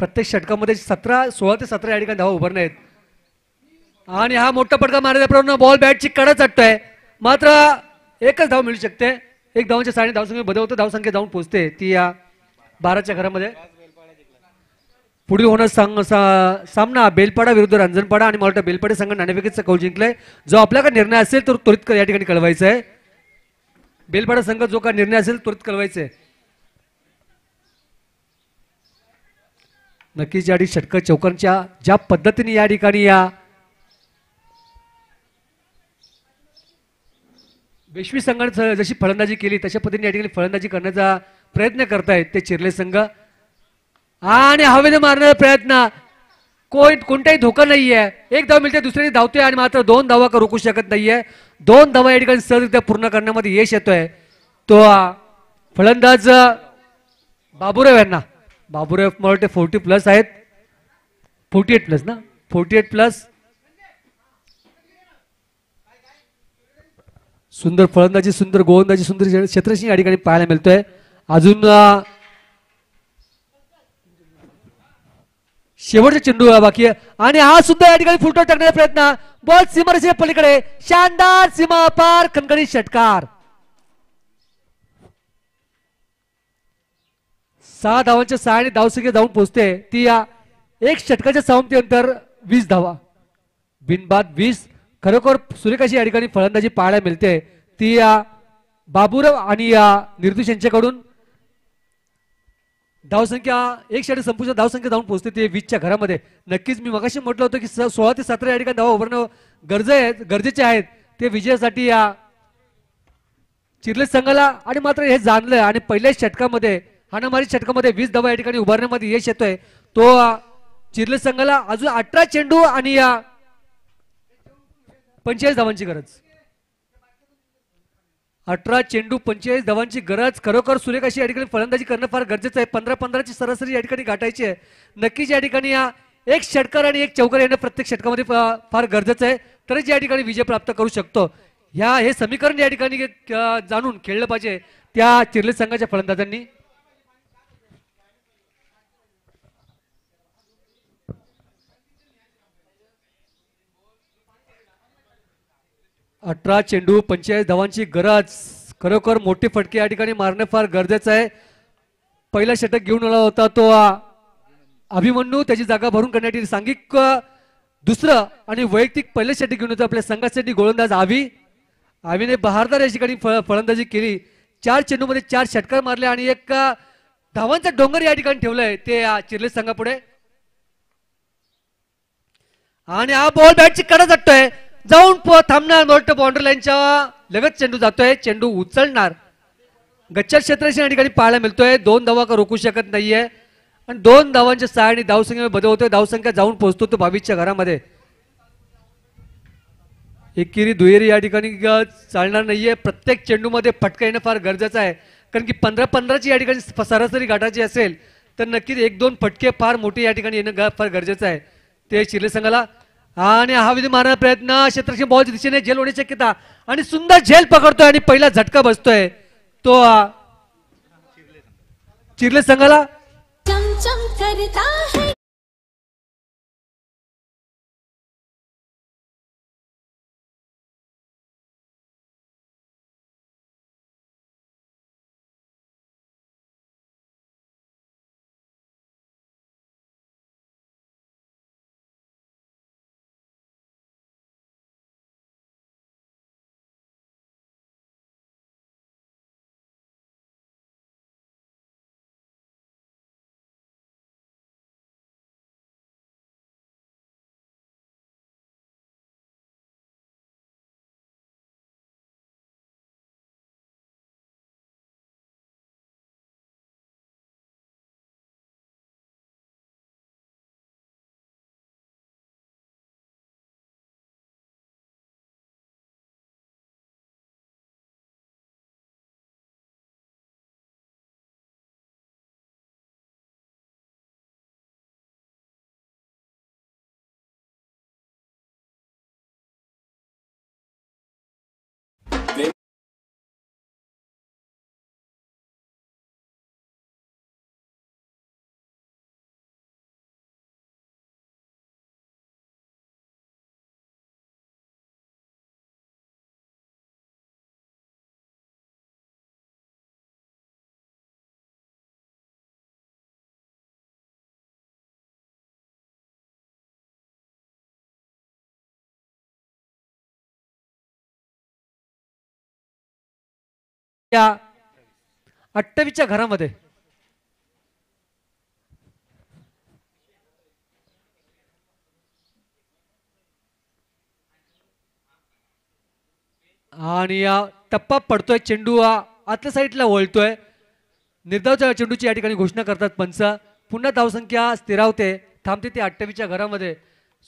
प्रत्येक षटकामध्ये 16 ते 17 या ठिकाणी धावा उभारणे आहेत. आणि हा मोठा फटका मारण्याचा प्रयत्न, बॉल बॅटची कडा चटतोय, मात्र एकच धाव मिळू शकते. एक धावांच्या साडे धावसंख्या बदलवतो, धावसंख्या जाऊन पोहोचते ती 12च्या घरामध्ये. पुढील होणार सामना बेलपाडा विरुद्ध रांजणपाडा. आणि मला वाटतं बेलपाडा संघ नाणेफेकीचा कौल जिंकलाय. जो आपल्याकडे निर्णय असेल तर त्वरित या ठिकाणी कळवायचा आहे. बेलपाडा संघ जो का निर्णय असेल त्वरित कळवायचा आहे. नक्कीच या ठिकाणी षटक चौकांच्या ज्या पद्धतीने या ठिकाणी बेशवी संघाने जशी फलंदाजी केली तशा पद्धतीने या ठिकाणी फलंदाजी करण्याचा प्रयत्न करतायत ते चिरले संघ. आणि हवेने मारण्याचा प्रयत्न, कोणताही धोका नाहीये. एक धाव मिळते, दुसरी धावतोय आणि मात्र 2 धावा रोखू शकत नाहीये. 2 धावा या ठिकाणी सहजरित्या पूर्ण करण्यामध्ये यश येतोय तो फलंदाज बाबूराव यांना. बाबूराव मला वाटते 40+ आहेत, 48+ ना, 48+. सुंदर फलंदाजी, सुंदर गोलंदाजी, सुंदर क्षेत्रसिंह या ठिकाणी पाहायला मिळतोय. अजून शेवटचा चेंडू बाकी आहे आणि हा सुद्धा या ठिकाणी फुलटॉस टाकण्याचा प्रयत्न. बॉल सीमारेषेच्या पलीकडे, शानदार सीमा पार खणखणीत षटकार. 6 धावांच्या 6 धावसंख्या जाऊन पोहोचते ती एक षटकाच्या समाप्तीनंतर 20 धावा, बिनबाद 20. खरोखर सूर्यकाशी या ठिकाणी फलंदाजी पाहायला मिळते ती बाबूराव आणि निर्दोष यांच्याकडून. धावसंख्या एक षटक संपूर्ण धावसंख्या जाऊन पोहोचते ते 20च्या घरामध्ये. नक्कीच मी मगाशी म्हटलं होतं की 16 ते 17 या ठिकाणी धावा उभारणं गरजेचे आहेत ते विजयासाठी चिरले संघाला. आणि मात्र हे जाणलं आणि पहिल्याच षटकामध्ये हाणामारी षटकामध्ये 20 धावा या ठिकाणी उभारण्यामध्ये यश येतोय तो चिरले संघाला. अजून 18 चेंडू आणि 45 धावांची गरज. 18 चेंडू 45 धावांची गरज. खरोखर सूर्यकाशी या ठिकाणी फलंदाजी करणं फार गरजेचं आहे. 15-15ची सरासरी या ठिकाणी गाठायची आहे. नक्कीच या ठिकाणी एक षटकार आणि एक चौकार येणं प्रत्येक षटकामध्ये फार गरजेचं आहे, तरच या ठिकाणी विजय प्राप्त करू शकतो. हे समीकरण या ठिकाणी जाणून खेळलं पाहिजे त्या चिरले संघाच्या फलंदाजांनी. 18 चेंडू 45 धावांची गरज. खरोखर मोठे फटके या ठिकाणी मारणे फार गरजेचं आहे. पहिला षटक घेऊन आला होता तो अभिमन्यू, त्याची जागा भरून करण्यासाठी सांघिक दुसरं आणि वैयक्तिक पहिल्यासाठी घेऊन येतो आपल्या संघासाठी गोलंदाज आवीने बहारदार या ठिकाणी फलंदाजी केली. 4 चेंडूमध्ये 4 षटकार मारले आणि एक धावांचा डोंगर या ठिकाणी ठेवलाय ते चिर्ले संघापुढे. आणि हा बॉल बॅटची कडा जातोय, जाऊन थांबणार मोठं बाउंड्री लाईनच्या लगत चेंडू जातोय, चेंडू उचलणार. गच्च्या क्षेत्राशी या ठिकाणी पाहायला मिळतोय. 2 धावा का रोखू शकत नाहीये आणि 2 धावांच्या सहाय्याने धावसंख्या बदल होतोय. धावसंख्या जाऊन पोहोचतो तो 22च्या घरामध्ये. एकेरी दुहेरी या ठिकाणी चालणार नाहीये. प्रत्येक चेंडूमध्ये फटका येणं फार गरजेचं आहे, कारण की 15-15ची या ठिकाणी सरासरी गाठाची असेल तर नक्कीच 1-2 फटके फार मोठे या ठिकाणी येणं फार गरजेचं आहे ते चिर्ले संघाला. आणि हा विधी मारण्याचा प्रयत्न, क्षेत्ररक्षण बॉलच्या दिशेने झेल होण्याची शक्यता आणि सुंदर झेल पकडतोय आणि पहिला झटका बसतोय तो चिर्ले संघाला. चमचम करता है या 28च्या घरामध्ये आणि या टप्पा पडतोय, चेंडू आतल्या साईडला वळतोय. निर्धावच्या चेंडूची या ठिकाणी घोषणा करतात पंच. पुन्हा धावसंख्या स्थिरावते, थांबते ती 28च्या घरामध्ये.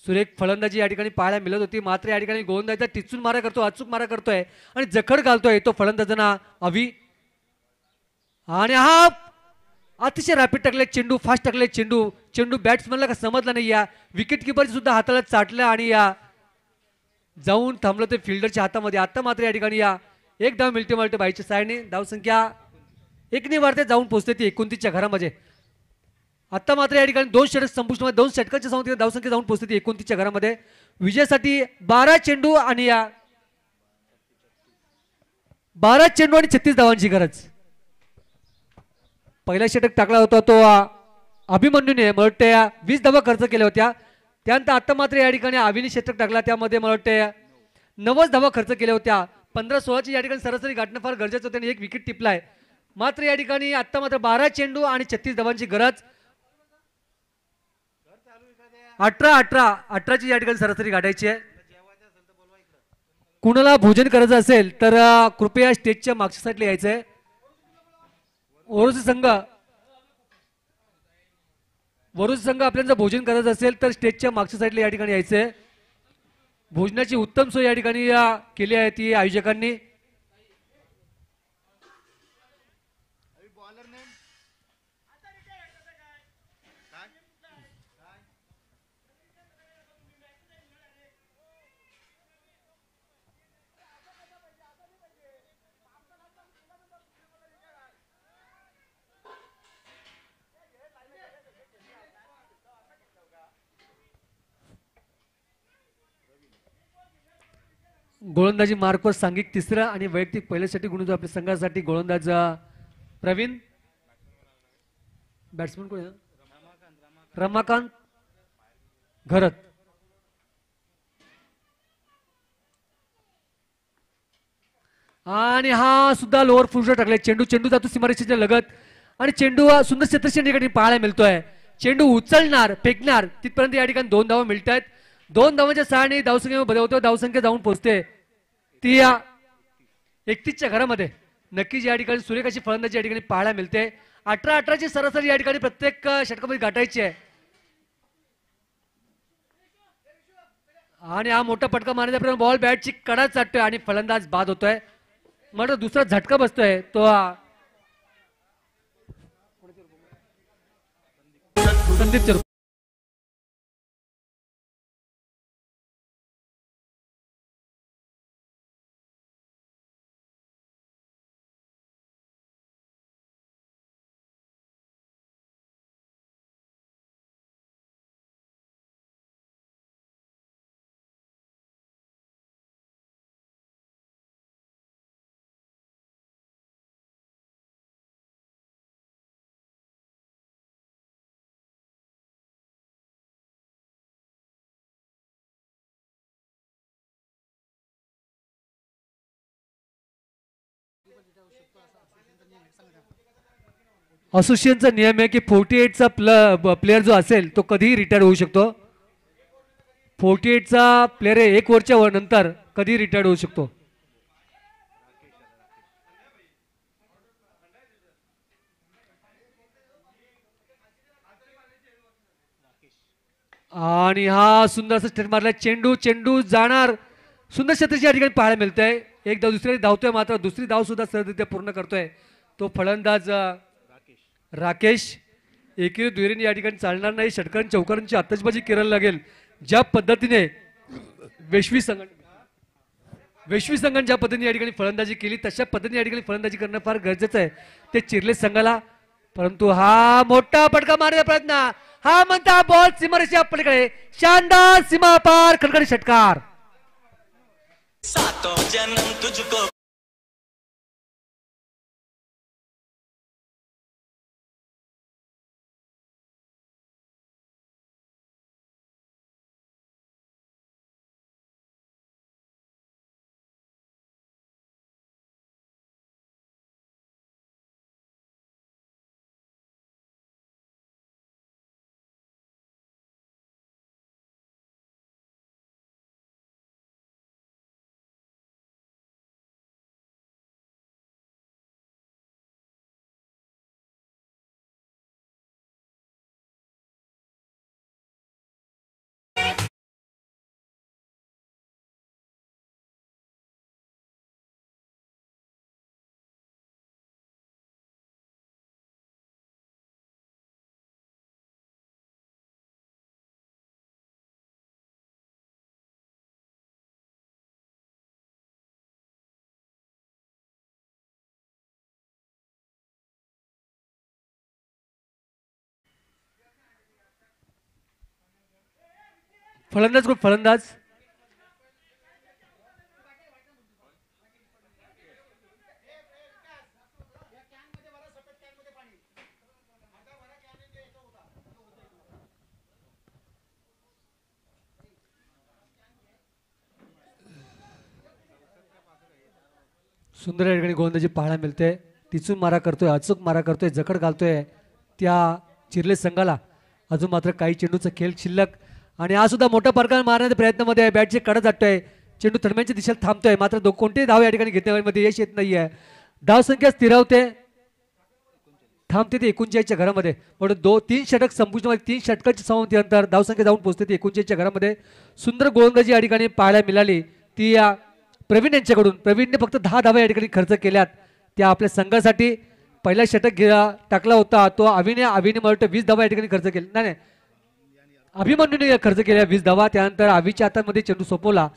सुरेख फलंदाजी या ठिकाणी पाहायला मिळत होती, मात्र या ठिकाणी गोलंदाजीचा टिचून मारा करतो, अचूक मारा करतोय आणि जखड घालतोय तो फलंदाजांना अवी. आणि हा अतिशय रॅपिड टाकले चेंडू, फास्ट टाकले चेंडू. चेंडू बॅट्समनला का समजला नाही, या विकेट किपरची सुद्धा हाताला चाटलं आणि या जाऊन थांबलं ते फिल्डरच्या हातामध्ये. आता मात्र या ठिकाणी या एक धाव मिळते मारते बाईच्या सायने. धावसंख्या 1 वाढते, जाऊन पोहोचते ती 29च्या घरामध्ये. आता मात्र या ठिकाणी 2 षटक संपुष्ट, 2 षटकांच्या संख्या धावसंख्या जाऊन पोहोचते ती 29च्या घरामध्ये. विजयासाठी 12 चेंडू आणि 36 धावांची गरज. पहिला षटक टाकला होता तो अभिमन्यूने, मला वाटते 20 धावा खर्च केल्या होत्या. त्यानंतर आता मात्र या ठिकाणी आवीने षटक टाकला, त्यामध्ये मला वाटते 90 धावा खर्च केल्या होत्या. 15-16ची या ठिकाणी सरासरी गाठणं फार गरजेचं होतं आणि 1 विकेट टिपलाय. मात्र या ठिकाणी आता मात्र 12 चेंडू आणि 36 धावांची गरज. 18ची या ठिकाणी सरासरी गाठायची आहे. कुणाला भोजन करायचं असेल तर कृपया स्टेजच्या मागच्या साईडला यायचंय. वरुज संघ आपल्याला भोजन करायचं असेल तर स्टेजच्या मागच्या साईडला या ठिकाणी यायचंय. भोजनाची उत्तम सोय या ठिकाणी केली आहे ती आयोजकांनी. गोलंदाजी मार्कवर सांघिक तिसरा आणि वैयक्तिक पहिल्यासाठी गुण आपल्या संघासाठी गोलंदाज प्रवीण. बॅट्समन कोण आहे? रमाकांत घरत. आणि हा सुद्धा लोअर फुल शॉट टाकले. चेंडू जातो सीमारेषेच्या लगत आणि चेंडू हा सुंदर क्षेत्रक्षण या ठिकाणी पाहायला मिळतोय. चेंडू उचलणार फेकणार तिथपर्यंत या ठिकाणी 2 धावा मिळत आहेत. 2 धावांच्या सहाने धावसंख्येमध्ये बदल होतो. धावसंख्या जाऊन पोहोचते ती या 31च्या घरामध्ये. नक्कीच या ठिकाणी सुरेख अशी फलंदाजी या ठिकाणी पाहायला मिळते. 18-18ची सरासरी या ठिकाणी प्रत्येक षटकामध्ये गाठायची आहे. आणि हा मोठा फटका मारण्यापर्यंत बॉल बॅटची कडा चाटतोय आणि फलंदाज बाद होतोय. म्हणून दुसरा झटका बसतोय तो संदीप चरू. असोसिएशनचा नियम आहे की 48चा प्लेअर जो असेल तो कधीही रिटायर होऊ शकतो. 48चा प्लेअर 1 ओव्हरच्या नंतर कधी रिटायर होऊ शकतो. आणि हा सुंदर असं स्टेट मारला. चेंडू जाणार सुंदर क्षेत्राची या ठिकाणी पाहायला मिळतंय. एक धाव दुसरी धावतोय मात्र दुसरी धाव सुद्धा सहजरित्या पूर्ण करतोय तो फलंदाज राकेश. एकेरी दुहेरीने या ठिकाणी चालणार नाही. षटकांची चौकारांची आतषबाजी करायला लागेल. ज्या पद्धतीने वैश्वी संघाने ज्या पद्धतीने या ठिकाणी फलंदाजी केली तशा पद्धतीने या ठिकाणी फलंदाजी करणं फार गरजेचं आहे ते चिरले संघाला. परंतु हा मोठा फटका मारण्याचा प्रयत्न हा म्हणता बॉल सीमारेषेच्या पलीकडे शानदार सीमा पार खडखडी षटकार. सातों जन्म तुझको फलंदाज ग्रुप फलंदाज सुंदर या ठिकाणी गोलंदाजी पाहायला मिळते. टिचून मारा करतोय अचूक मारा करतोय जखड घालतोय त्या चिरले संघाला. अजून मात्र काही चेंडूचा खेळ शिल्लक आणि हा सुद्धा मोठा फरकाने मारण्याच्या प्रयत्नामध्ये आहे. बॅटची कडा जातोय चेंडू थडम्यांच्या दिशेला थांबतोय मात्र कोणतेही धाव या ठिकाणी घेण्यामध्ये यश येत नाहीये. धावसंख्या स्थिरावते थांबते ते 39च्या घरामध्ये. म्हणून 3 षटक संपुष्टामध्ये 3 षटकांच्या समाप्तीनंतर धावसंख्या जाऊन पोहोचते ती 39च्या घरामध्ये. सुंदर गोलंदाजी या ठिकाणी पाहायला मिळाली ती या प्रवीण यांच्याकडून. प्रवीणने फक्त 10 धावा या ठिकाणी खर्च केल्यात त्या आपल्या संघासाठी. पहिला षटक टाकला होता तो अभिने मला 20 धावा या ठिकाणी खर्च केले. नाही अभिमन्यूने खर्च केल्या 20 धावा. त्यानंतर अभिच्या हातामध्ये चेंडू सोपवला.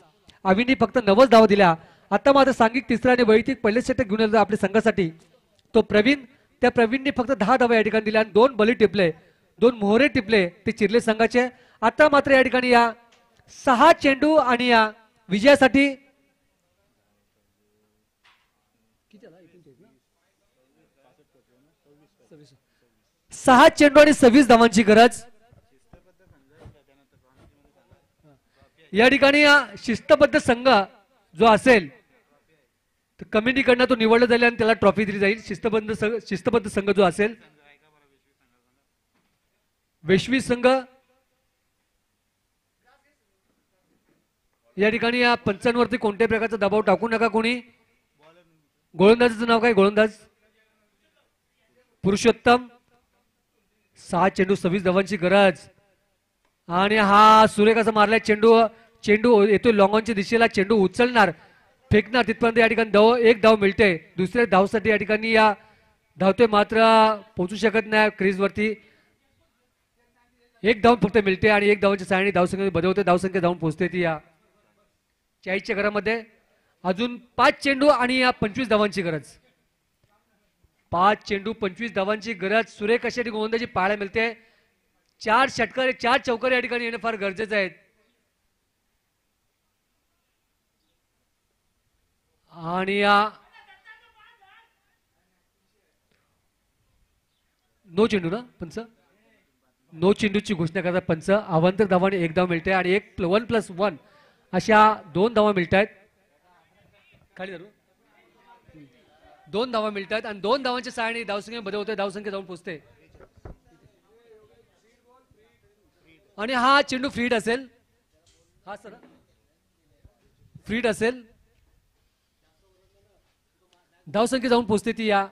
अभिने फक्त 90 धावा दिल्या. आता मात्र सांघिक तिसरा आणि वैयक्तिक पहिले षटक घेऊन आला आपल्या संघासाठी तो प्रवीण. त्या प्रवीणने फक्त 10 धावा या ठिकाणी दिल्या आणि 2 बली टिपले 2 मोहरे टिपले ते चिरले संघाचे. आता मात्र या ठिकाणी या 6 चेंडू आणि या विजयासाठी 6 चेंडू आणि 26 धावांची गरज. या ठिकाणी शिस्तबद्ध संघ जो असेल तर कमिटीकडनं तो निवडला जाईल आणि त्याला ट्रॉफी दिली जाईल. शिस्तबद्ध संघ जो असेल, वैश्वी संघ या ठिकाणी या पंचांवरती कोणत्याही प्रकारचा दबाव टाकू नका कोणी. गोलंदाजाचं नाव काय? गोलंदाज पुरुषोत्तम. 6 चेंडू 26 धावांची गरज. आणि हा सुरेख असा मारलाय चेंडू. चेंडू येतोय लॉंगॉनच्या दिशेला. चेंडू उचलणार, फेकणार, तिथपर्यंत या ठिकाणी एक धाव मिळते. दुसऱ्या धावसाठी या ठिकाणी या धावतोय, मात्र पोहोचू शकत नाही क्रीजवरती. एक धाव फक्त मिळते आणि एक धावांच्या सहाय्याने धावसंख्या बदलवते. धावसंख्या जाऊन पोहोचते ती या 40च्या घरामध्ये. अजून 5 चेंडू आणि या 25 धावांची गरज. 5 चेंडू 25 धावांची गरज. सुरेख अशा ठिकाणी गोलंदाजी पाहायला मिळते. 4 षटकार 4 चौकार या ठिकाणी येणं फार गरजेचं आहे. आणि या नो चेंडू ना पंच, नो चेंडूची घोषणा करतात पंच. अवांतर धावाने एक धाव मिळते आणि 1+1 अशा 2 धावा मिळत आहेत. खाली धरू. 2 धावा मिळत आहेत आणि 2 धावांच्या सहाय्याने धावसंख्या बदल होते. धावसंख्या जाऊन पोहोचते आणि हा चेंडू फ्रीड असेल. हा सर फ्रीड असेल. धावसंख्या जाऊन पोहोचते ती या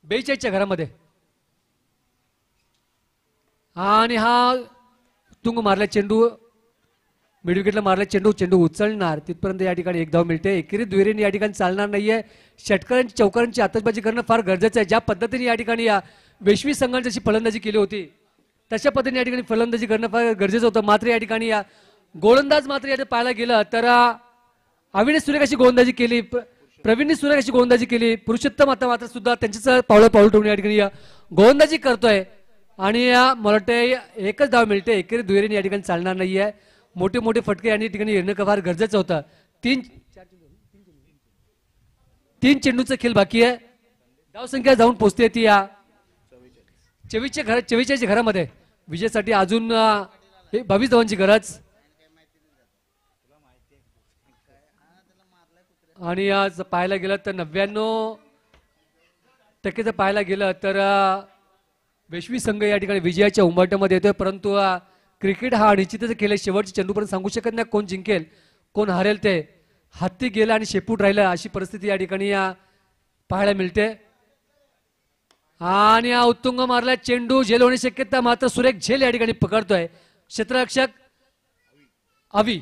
42च्या घरामध्ये. आणि हा तुंग मारला चेंडू, मिड विकेटला मारला चेंडू. चेंडू उचलणार, तिथपर्यंत या ठिकाणी एक धाव मिळते. एकेरी दुहेरीने या ठिकाणी चालणार नाहीये. षटकारांची चौकारांची आतषबाजी करणं फार गरजेचं आहे. ज्या पद्धतीने या ठिकाणी या वैश्वी संघाने जशी फलंदाजी केली होती तशा पद्धतीने या ठिकाणी फलंदाजी करणं फार गरजेचं होतं. मात्र या ठिकाणी या गोलंदाज मात्र या पाहायला गेलं तर अविनाश सुरेख अशी गोलंदाजी केली, प्रवीण सुरेख अशी गोलंदाजी केली. पुरुषोत्तम आता मात्र सुद्धा त्यांच्याच पावलं ठेवून या ठिकाणी गोलंदाजी करतोय. आणि मला वाटतं एकच धाव मिळते. एकेरी दुहेरीने या ठिकाणी चालणार नाहीये. मोठे मोठे फटके या ठिकाणी येणं फार गरजेचं होतं. 3 चेंडूचा खेळ बाकी आहे. धावसंख्या जाऊन पोहोचते ती या 44च्या घरामध्ये. विजयासाठी अजून 22 धावांची गरज. आणि आज पाहायला गेलं तर 99% जर पाहायला गेलं तर वैश्वी संघ या ठिकाणी विजयाच्या उंबरठ्यामध्ये येतोय. परंतु क्रिकेट हा निश्चितच खेळ आहे. शेवटच्या चेंडूपर्यंत सांगू शकत नाही कोण जिंकेल कोण हारेल. ते हत्ती गेला आणि शेपूट राहिलं अशी परिस्थिती या ठिकाणी पाहायला मिळते. आणि उत्तुंग मारला चेंडू झेल होण्याची शक्यता, मात्र सुरेख झेल या ठिकाणी पकडतोय क्षेत्ररक्षक अवी.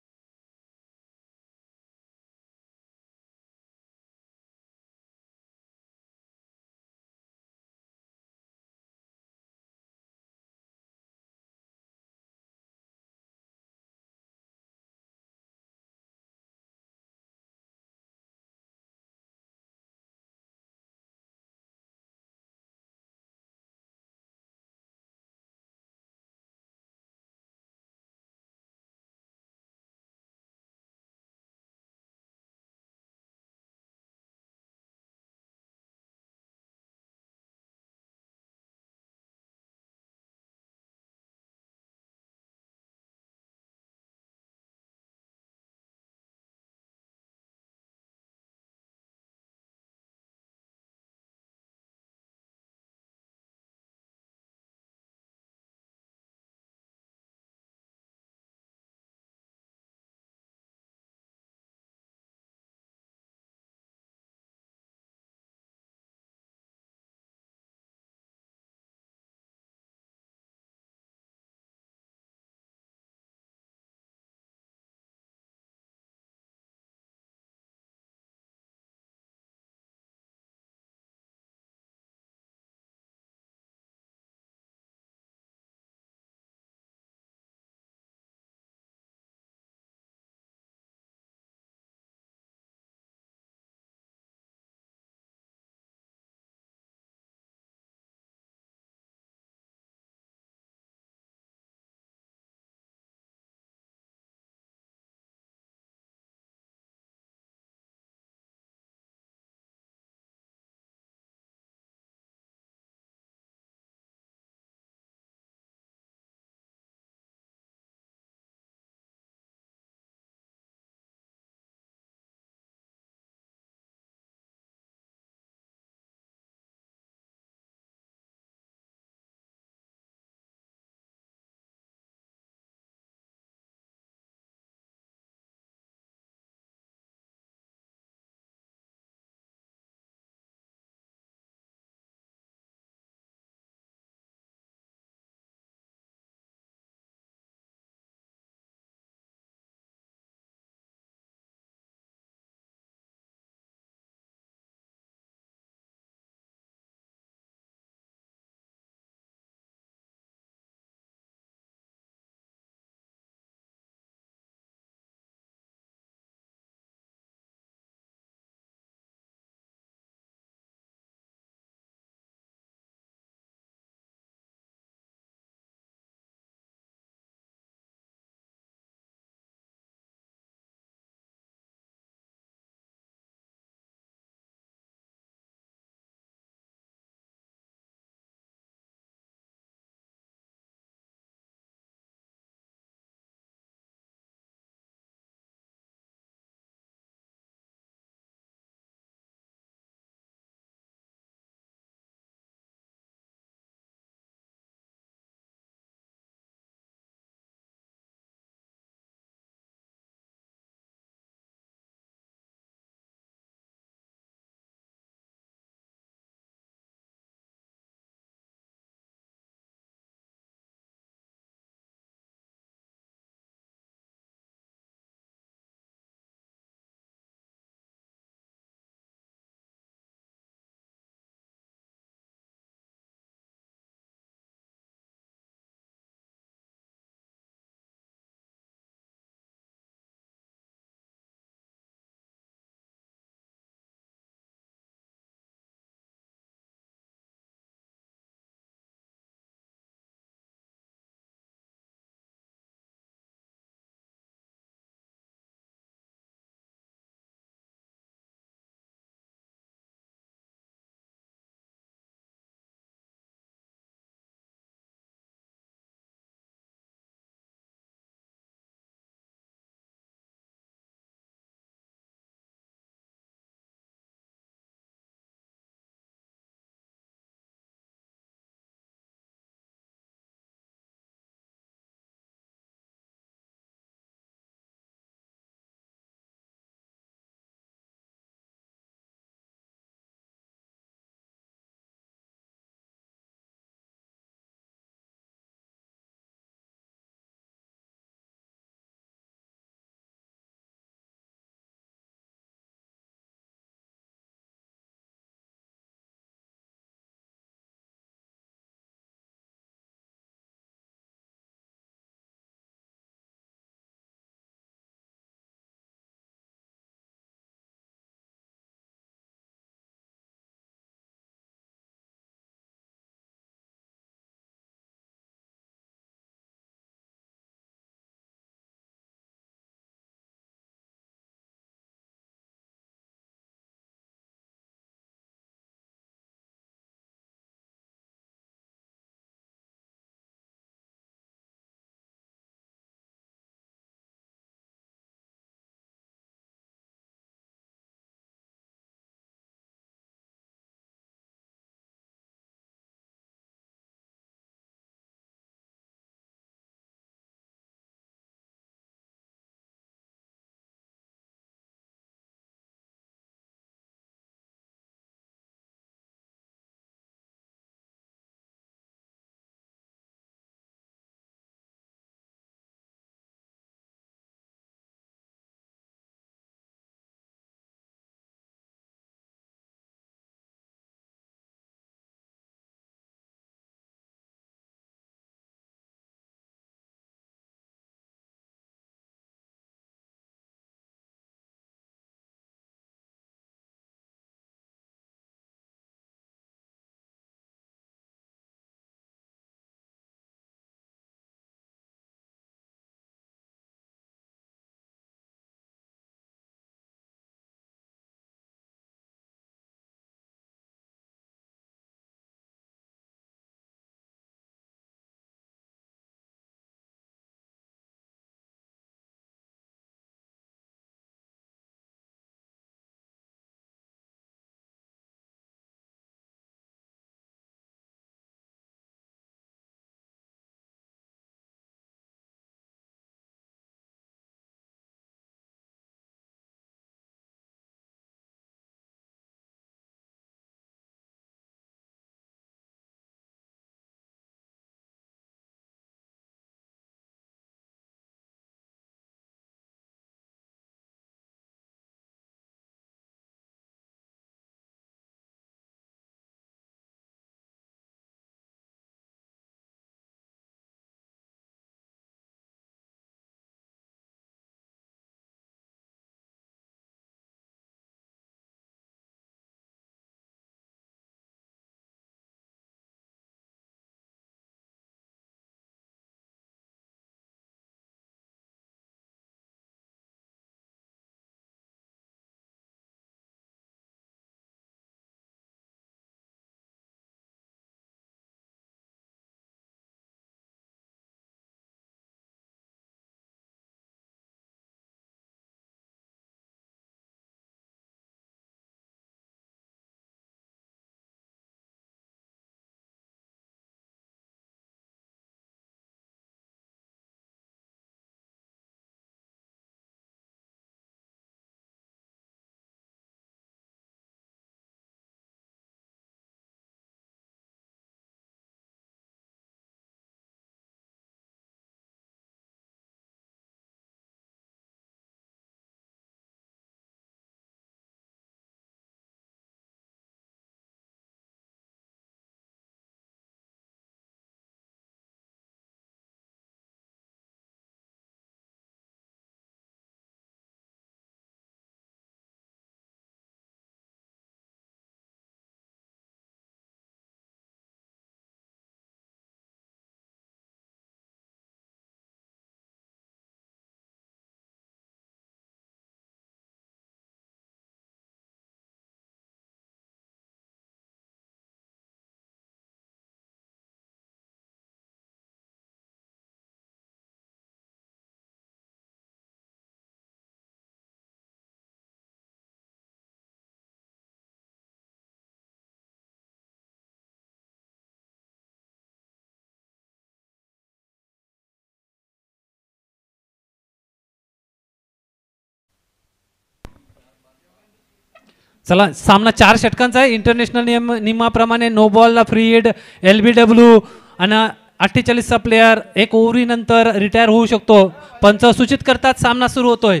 चला सामना 4 षटकांचा आहे. इंटरनॅशनल नियमाप्रमाणे नो बॉलला फ्री हिट, LBW आणि 48चा प्लेयर 1 ओव्हरीनंतर रिटायर होऊ शकतो. पंच सूचित करतात सामना सुरू होतोय.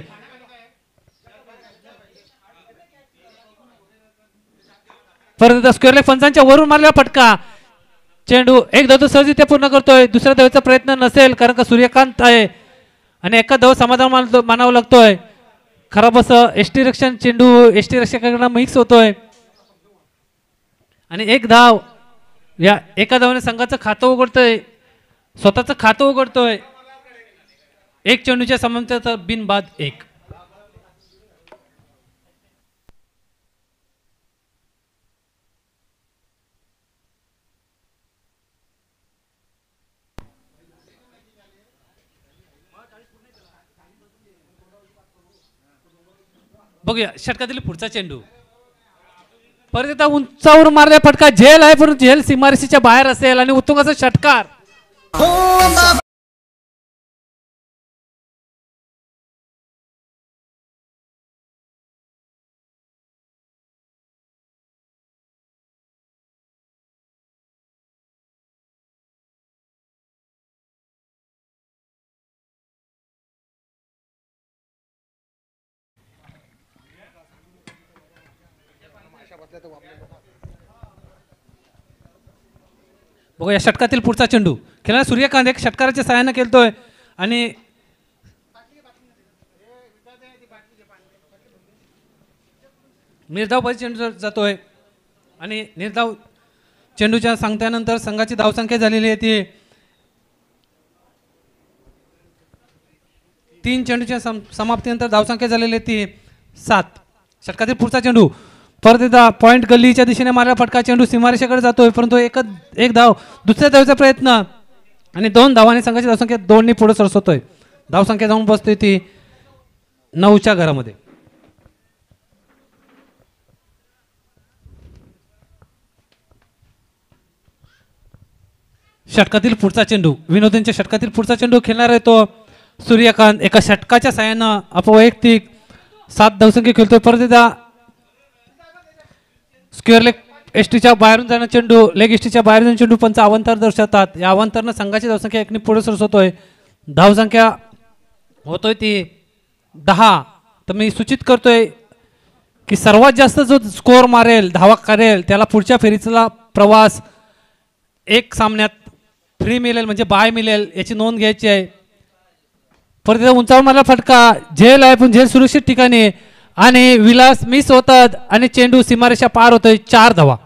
परत स्क्वेअर लेग पंचांच्या वरून मारलेला फटका. चेंडू एक धाव सहजित पूर्ण करतोय. दुसऱ्या धावेचा प्रयत्न नसेल कारण का सूर्यकांत आहे आणि एका धाव समाधान मानावं लागतोय. खराब असं एसटी रक्षण चेंडू एसटी रक्षकांना मिक्स होतोय आणि एक धाव या एका धावाने संघाचं खातं उघडतोय, स्वतःचं खातं उघडतोय. एक चेंडूच्या समांतर बिनबाद 1. बघूया षटकातील पुढचा चेंडू. परत एकदा उंचावर मारल्या फटका. झेल आहे परंतु झेल सीमारेषेच्या बाहेर असेल आणि उत्तुंग असा षटकार. बघा या षटकातील पुढचा चेंडू खेळणारा सूर्यकांत एक षटकाराच्या सहाय्याने खेळतोय आणि निर्धाव चेंडू जातोय आणि निर्धाव चेंडूच्या सांगत्यानंतर संघाची धावसंख्या झालेली आहे ती 3 चेंडूच्या समाप्तीनंतर धावसंख्या झालेली आहे ती 7. षटकातील पुढचा चेंडू परत एकदा पॉइंट गल्लीच्या दिशेने मारला फटका. चेंडू सीमारेषेकडे जातोय परंतु एक धाव दुसऱ्या धावेचा प्रयत्न आणि 2 धावांनी संघाची धावसंख्या 2 पुढे सरसवतोय. धावसंख्या जाऊन बसतोय ती 9च्या घरामध्ये. षटकातील पुढचा चेंडू विनोदींच्या षटकातील पुढचा चेंडू खेळणार आहे तो सूर्यकांत एका षटकाच्या साहाय्यानं अपवैयक्तिक 7 धावसंख्या खेळतोय. परत एकदा स्क्वेअर लेग एसटीच्या बाहेरून जाणं चेंडू लेग एसटीच्या बाहेर जाऊन चेंडू पंच अवांतर दर्शवतात. या अवांतरनं संघाची धावसंख्या 1 पुढे सरसवतोय. धावसंख्या होतोय ती 10. तर मी सूचित करतोय की सर्वात जास्त जो स्कोअर मारेल धावा करेल त्याला पुढच्या फेरीचा प्रवास 1 सामन्यात फ्री मिळेल म्हणजे बाय मिळेल याची नोंद घ्यायची आहे. परत उंचावर मारला फटका. झेल आहे पण झेल सुरक्षित ठिकाणी आणि विलास मिस होतात आणि चेंडू सीमारेषा पार होतोय. 4 धावा.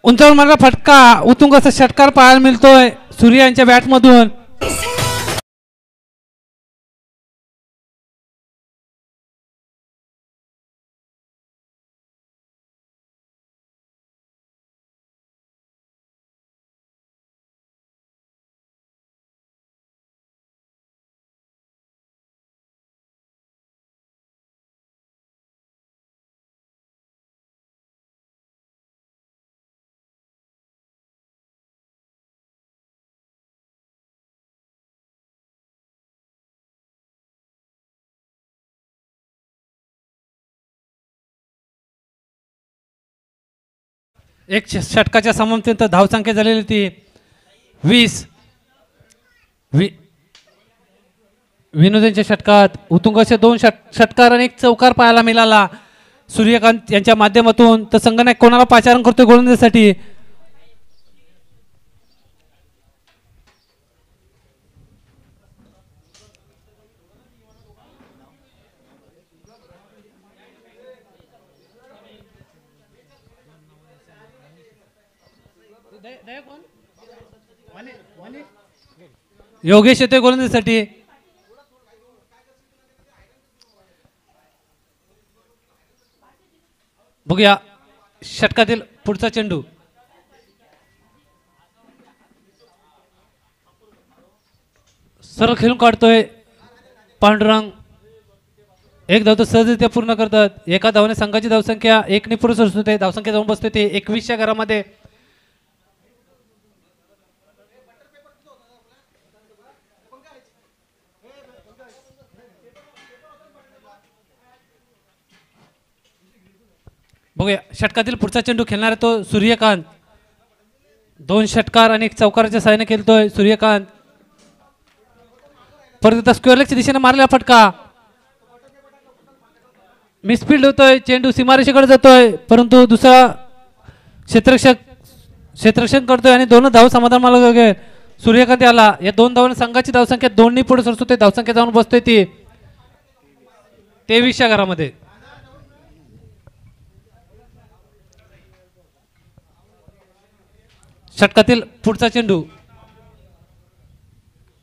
उंचावर मारला फटका. उत्तुंग असा षटकार पाहायला मिळतोय सूर्य यांच्या बॅटमधून. एक षटकाच्या समाप्तीनंतर धावसंख्या झालेली ती 20. विनोदींच्या षटकात उत्तुंग असे 2 षटकार आणि 1 चौकार पाहायला मिळाला सूर्यकांत यांच्या माध्यमातून. तर संघनायक कोणाला पाचारण करतोय गोलंदाजीसाठी. योगेश येतोय गोलंदाजीसाठी. बघूया षटकातील पुढचा चेंडू. सरळ खेळून काढतोय पांडुरंग. एक धाव तो सहजरित्या पूर्ण करतात. एका धावाने संघाची धावसंख्या 1 ने पुढे सरसते. धावसंख्या जाऊन बसते ते 21च्या घरामध्ये. बघूया षटकातील पुढचा चेंडू खेळणार आहे तो सूर्यकांत. 2 षटकार आणि 1 चौकाराच्या साहाय्याने खेळतोय सूर्यकांत. परत एकदा स्क्वेअर लेगच्या दिशेने मारलेला फटका. मिसफिल्ड होतोय. चेंडू सीमारेषेकडे जातोय परंतु दुसरा क्षेत्ररक्षण करतोय आणि 2 धाव समाधान मानला. सूर्यकांत आला. या 2 धावांनी संघाची धावसंख्या 2 ने पुढे सरसते. धावसंख्या जाऊन बसतोय ती 23च्या घरामध्ये. षटकातील पुढचा चेंडू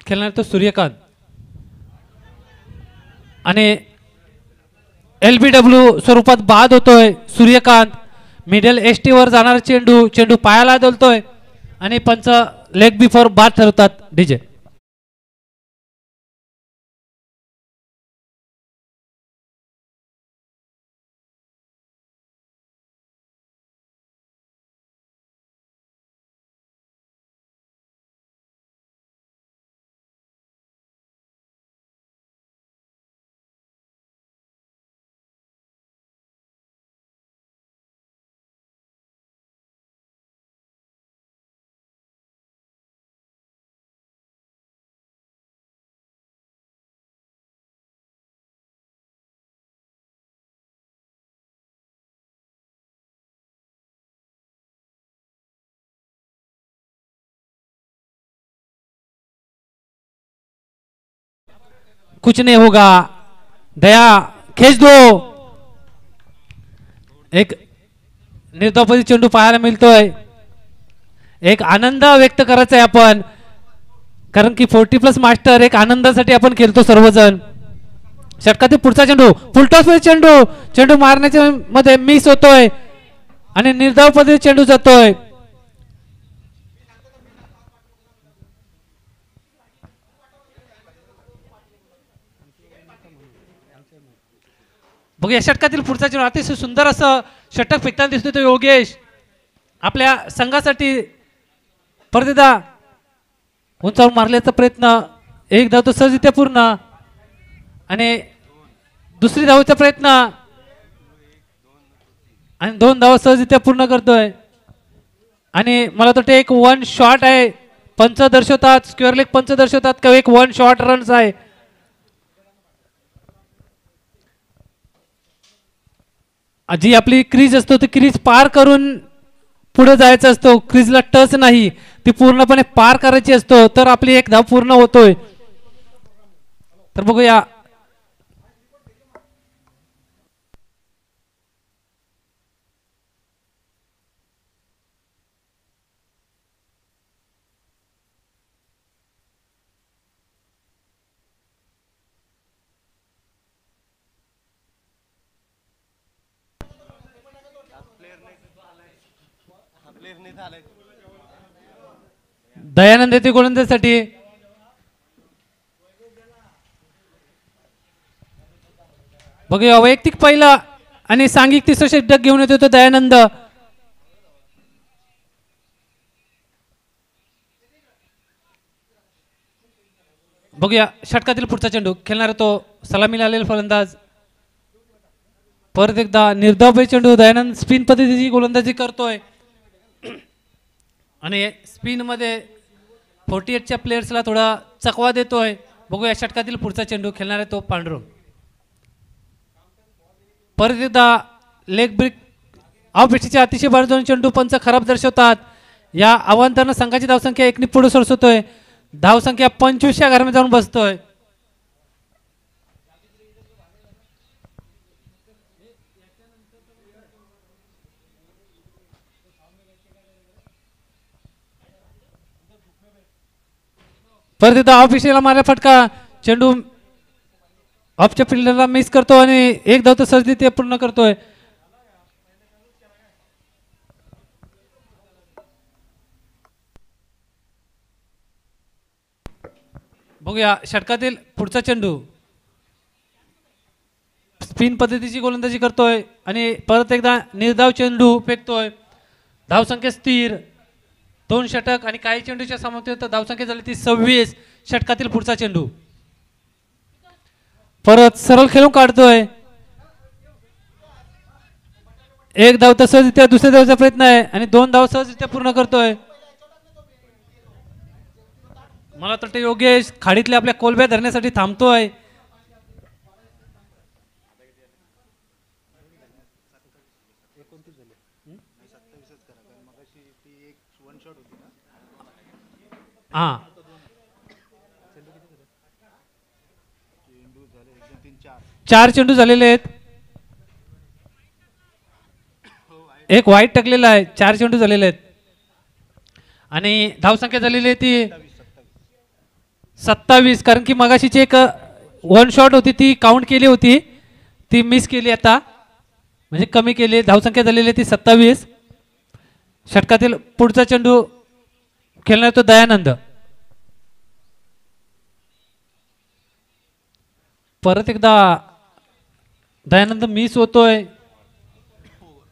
खेळणार तो सूर्यकांत आणि LBW स्वरूपात बाद होतोय सूर्यकांत. मिडल ST वर जाणारा चेंडू पायाला दोलतोय आणि पंच लेग बिफोर बाद ठरवतात. डीजे कुछ नहीं होगा. दया खेच दो. एक निर्धावपदी चेंडू पाहायला मिळतोय. एक आनंद व्यक्त करायचा आहे आपण कारण की 40+ मास्टर एक आनंदासाठी आपण खेळतो सर्वजण. षटकातील पुढचा चेंडू फुलटॉस चेंडू मारण्याच्या मध्ये मिस होतोय आणि निर्धावपदी चेंडू जातोय. बघूया षटकातील पुढचा चेंडू. अतिशय सुंदर असं षटक फेकताना दिसतोय तो योगेश. आपल्या संघासाठी परत एकदा उंचावर मारल्याचा प्रयत्न. एक धाव तो सहजरित्या पूर्ण आणि दुसरी धावचा प्रयत्न आणि 2 धाव सहजरित्या पूर्ण करतोय. आणि मला वाटतं एक 1 शॉट आहे. पंच दर्शवतात स्क्वेअर लेग पंच दर्शवतात किंवा एक 1 शॉट रन्स आहे. जी आपली क्रीज असतो ती क्रीज पार करून पुढे जायचं असतो. क्रीजला टच नाही ती पूर्णपणे पार करायची असतो तर आपली एक धाव पूर्ण होतोय. तर बघूया दयानंद येते गोलंदाजीसाठी. बघूया वैयक्तिक पहिला आणि सांघिक तिसरा षटक घेऊन येतो तो दयानंद. बघूया षटकातील पुढचा चेंडू खेळणार तो सलामीला आलेला फलंदाज. परत एकदा निर्धाव चेंडू. दयानंद स्पिन पद्धतीची गोलंदाजी करतोय आणि स्पिन मध्ये 48च्या प्लेयर्सला थोडा चकवा देतोय. बघूया षटकातील पुढचा चेंडू खेळणार आहे तो पांडुरंग. परत एकदा लेग ब्रेक ऑफ एसटीच्या अतिशय बाजूने चेंडू पंच खराब दर्शवतात. या अवांतरानं संघाची धावसंख्या 1 ने पुढे सरसवतोय. धावसंख्या 25च्या घरामध्ये जाऊन बसतोय. परत एकदा ऑफ विषयाला मारला फटका, चेंडू ऑफच्या फिल्डरला मिस करतो आणि एक धाव तर सहज ते पूर्ण करतोय. बघूया षटकातील पुढचा चेंडू. स्पिन पद्धतीची गोलंदाजी करतोय आणि परत एकदा निर्धाव चेंडू फेकतोय. धावसंख्या स्थिर, 2 षटक आणि काही चेंडूच्या समाप्तीनंतर धावसंख्या झाली ती 26. षटकातील पुढचा चेंडू परत सरळ खेळून काढतोय. एक धाव तर सहजरित्या दुसऱ्या धावचा प्रयत्न आहे आणि 2 धाव सहजरित्या पूर्ण करतोय. मला तर योगेश खाडीतल्या आपल्या कोलब्या धरण्यासाठी थांबतोय. हा 4 चेंडू झालेले आहेत. एक वाईट टाकलेला आहे. 4 चेंडू झालेले आहेत आणि धावसंख्या झालेली आहे ती 27. कारण की मगाशीची एक 1 शॉट होती ती काउंट केली होती, ती मिस केली आता, म्हणजे कमी केली. धावसंख्या झालेली आहे ती 27. षटकातील पुढचा चेंडू खेळणार तो दयानंद. परत एकदा दयानंद मिस होतोय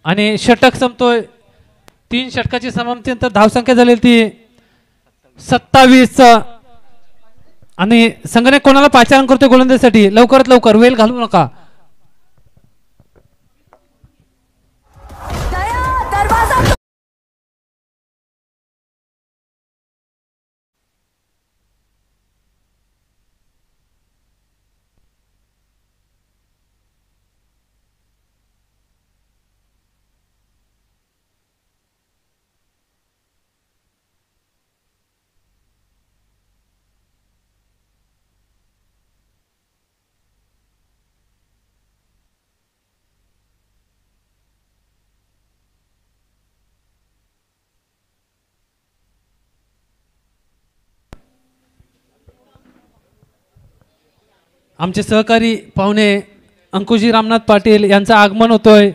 आणि षटक संपतोय. 3 षटकाची समाप्तीनंतर धावसंख्या झालेली ती 27. आणि संघाने कोणाला पाचारण करतोय गोलंदाजीसाठी. लवकरात लवकर, वेळ घालू नका. आमचे सहकारी पाहुणे अंकुशजी रामनाथ पाटील यांचं आगमन होतोय.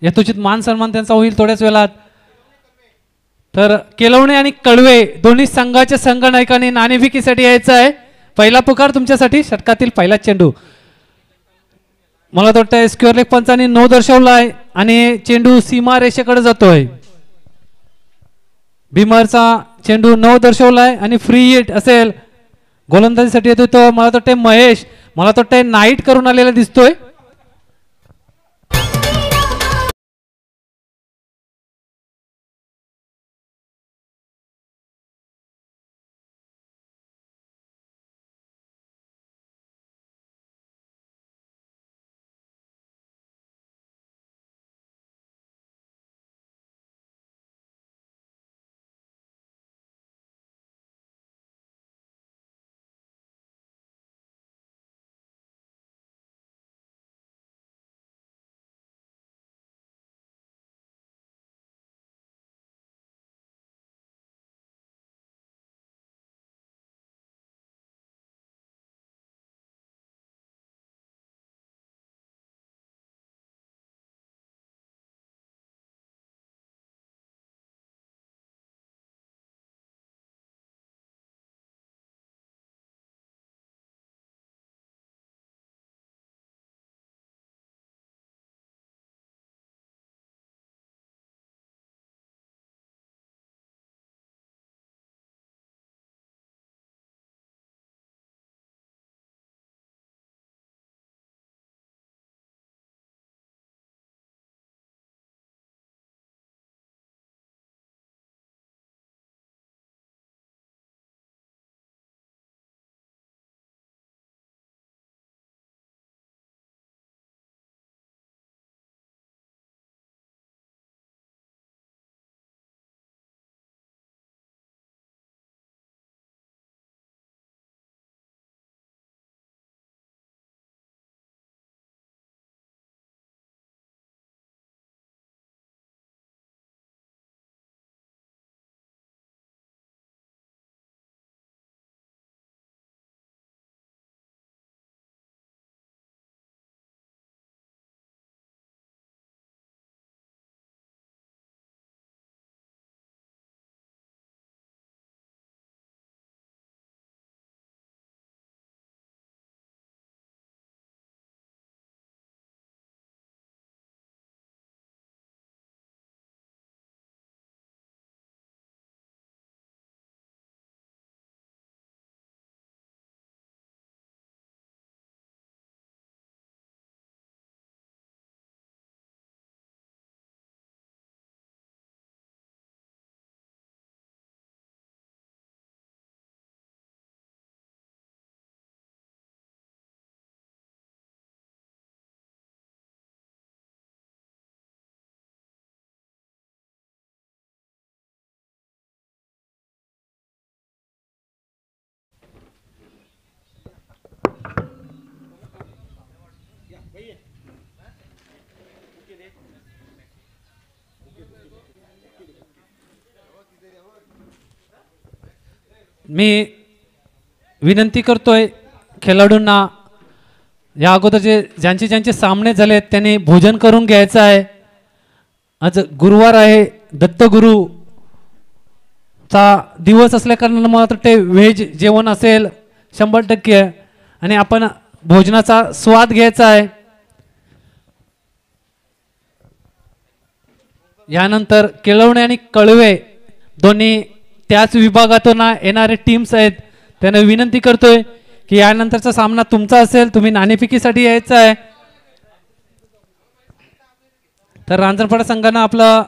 यथोचित मान सन्मान त्यांचा होईल थोड्याच वेळात. तर केलवणे आणि कळवे दोन्ही संघाच्या संघनायकांनी नाणेफेकीसाठी यायचं आहे. पहिला पुकार तुमच्यासाठी. षटकातील पहिला चेंडू. मला वाटतं स्क्वेअर लेग पंचांनी 9 दर्शवलाय आणि चेंडू सीमा रेषेकडे जातोय. भीमरचा चेंडू 9 दर्शवलाय आणि फ्री हिट असेल. गोलंदाजीसाठी येतोय तो मला वाटतं महेश, मला वाटतं नाईट करून आलेला दिसतोय. मी विनंती करतोय खेळाडूंना, या अगोदर ज्यांचे ज्यांचे सामने झाले त्यांनी भोजन करून घ्यायचं आहे. आज गुरुवार आहे, दत्तगुरूचा दिवस असल्या कारणानं मला वाटते व्हेज जेवण असेल 100%, आणि आपण भोजनाचा स्वाद घ्यायचा आहे. यानंतर केळवणे आणि कळवे दोन्ही त्याच विभागातून येणारे टीम्स आहेत. त्यांना विनंती करतोय की यानंतरचा सामना तुमचा असेल, तुम्ही नाणेफेकीसाठी यायचं आहे. तर रांजणपाडा संघानं आपलं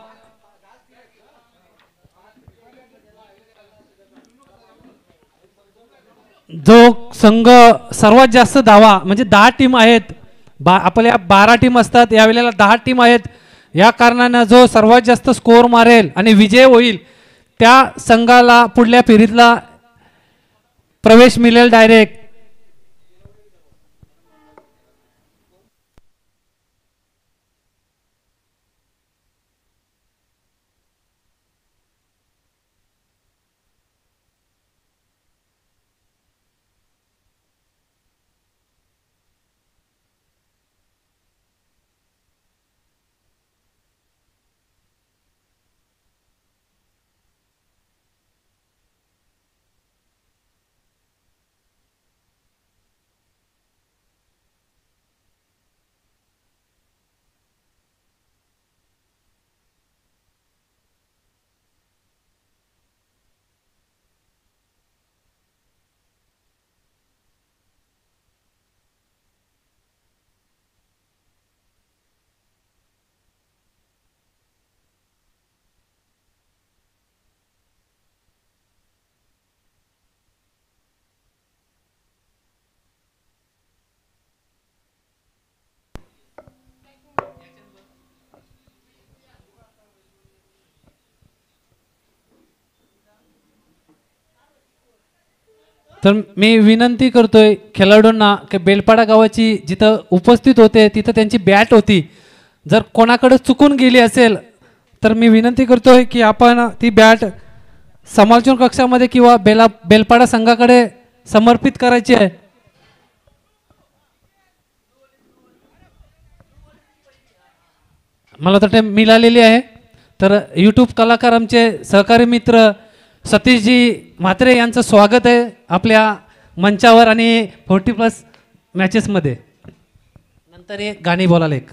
जो संघ सर्वात जास्त धावा, म्हणजे 10 टीम आहेत, आपल्या 12 टीम असतात, यावेळेला 10 टीम आहेत. या कारणानं जो सर्वात जास्त स्कोअर मारेल आणि विजय होईल त्या संघाला पुढल्या फेरीतला प्रवेश मिळेल डायरेक्ट. तर मी विनंती करतोय खेळाडूंना की बेलपाडा गावाची जिथं उपस्थित होते तिथं त्यांची बॅट होती, जर कोणाकडे चुकून गेली असेल तर मी विनंती करतोय की आपण ती बॅट समालोचन कक्षामध्ये किंवा बेलपाडा संघाकडे समर्पित करायची आहे. मला तर ते मिळालेली आहे. तर यूट्यूब कलाकार आमचे सहकारी मित्र सतीशजी म्हात्रे यांचं स्वागत आहे आपल्या मंचावर आणि 40+ मॅचेसमध्ये. नंतर एक गाणी बोलायला एक.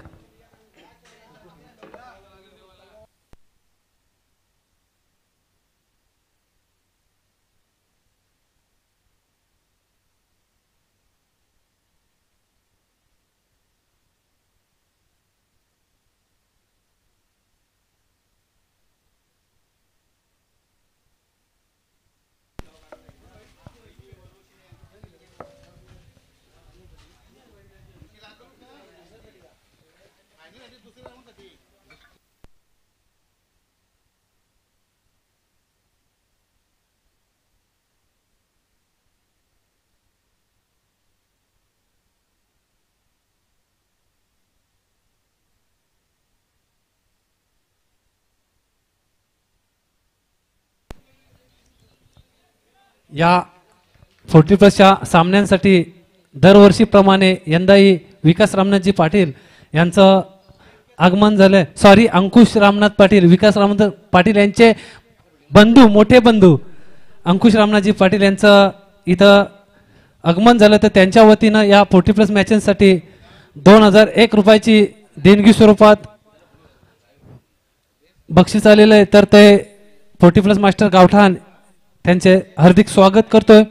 या 40+च्या सामन्यांसाठी दरवर्षीप्रमाणे यंदाही विकास रामनाथजी पाटील यांचं आगमन झालं. सॉरी, अंकुश रामनाथ पाटील, विकास रामनाथ पाटील यांचे बंधू, मोठे बंधू अंकुश रामनाथजी पाटील यांचं इथं आगमन झालं. तर त्यांच्या वतीनं या 40+ मॅचेससाठी 2001 रुपयाची देणगी स्वरूपात बक्षीस आलेलं आहे. तर ते 40+ मास्टर गावठाण त्यांचे हार्दिक स्वागत करतोय.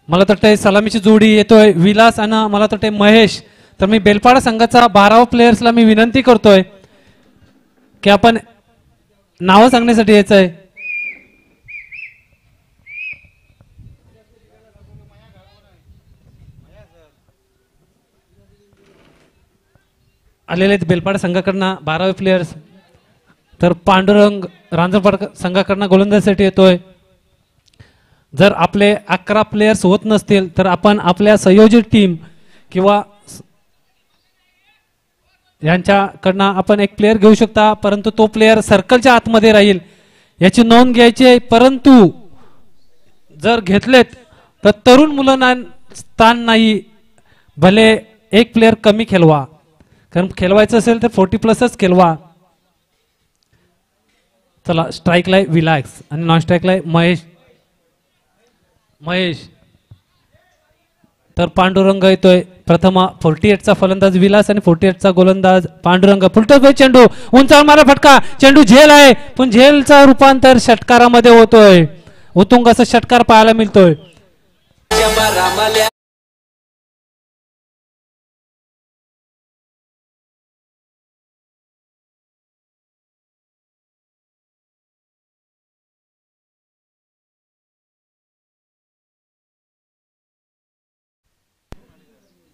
मला वाटतंय सलामीची जोडी येतोय विलास आणि मला वाटतंय महेश. तर मी बेलपाडा संघाचा 12 प्लेयर्सला मी विनंती करतोय की आपण नावं सांगण्यासाठी यायचं आहे. आलेले आहेत बेलपाडा संघाकडनं 12 प्लेयर्स. तर पांडुरंग रांजणपाड संघाकडनं गोलंदाजीसाठी येतोय. जर आपले 11 प्लेयर्स होत नसतील तर आपण आपल्या संयोजित टीम किंवा यांच्याकडनं आपण एक प्लेयर घेऊ शकता, परंतु तो प्लेयर सर्कलच्या आतमध्ये राहील याची नोंद घ्यायची आहे. परंतु जर घेतलेत तर तरुण मुलांना स्थान नाही, भले एक प्लेयर कमी खेळवा, कारण खेळवायचं असेल तर 40+ खेळवा. चला स्ट्राईकला विलाक्स आणि नॉन स्ट्राईकला महेश. तर पांडुरंग येतोय. प्रथम 48चा फलंदाज विलास आणि 48चा गोलंदाज पांडुरंग. फुलटॉस चेंडू उंचावर मारा फटका, चेंडू झेल आहे पण झेलचा रूपांतर षटकारामध्ये होतोय. उत्तुंग असा षटकार पाहायला मिळतोय.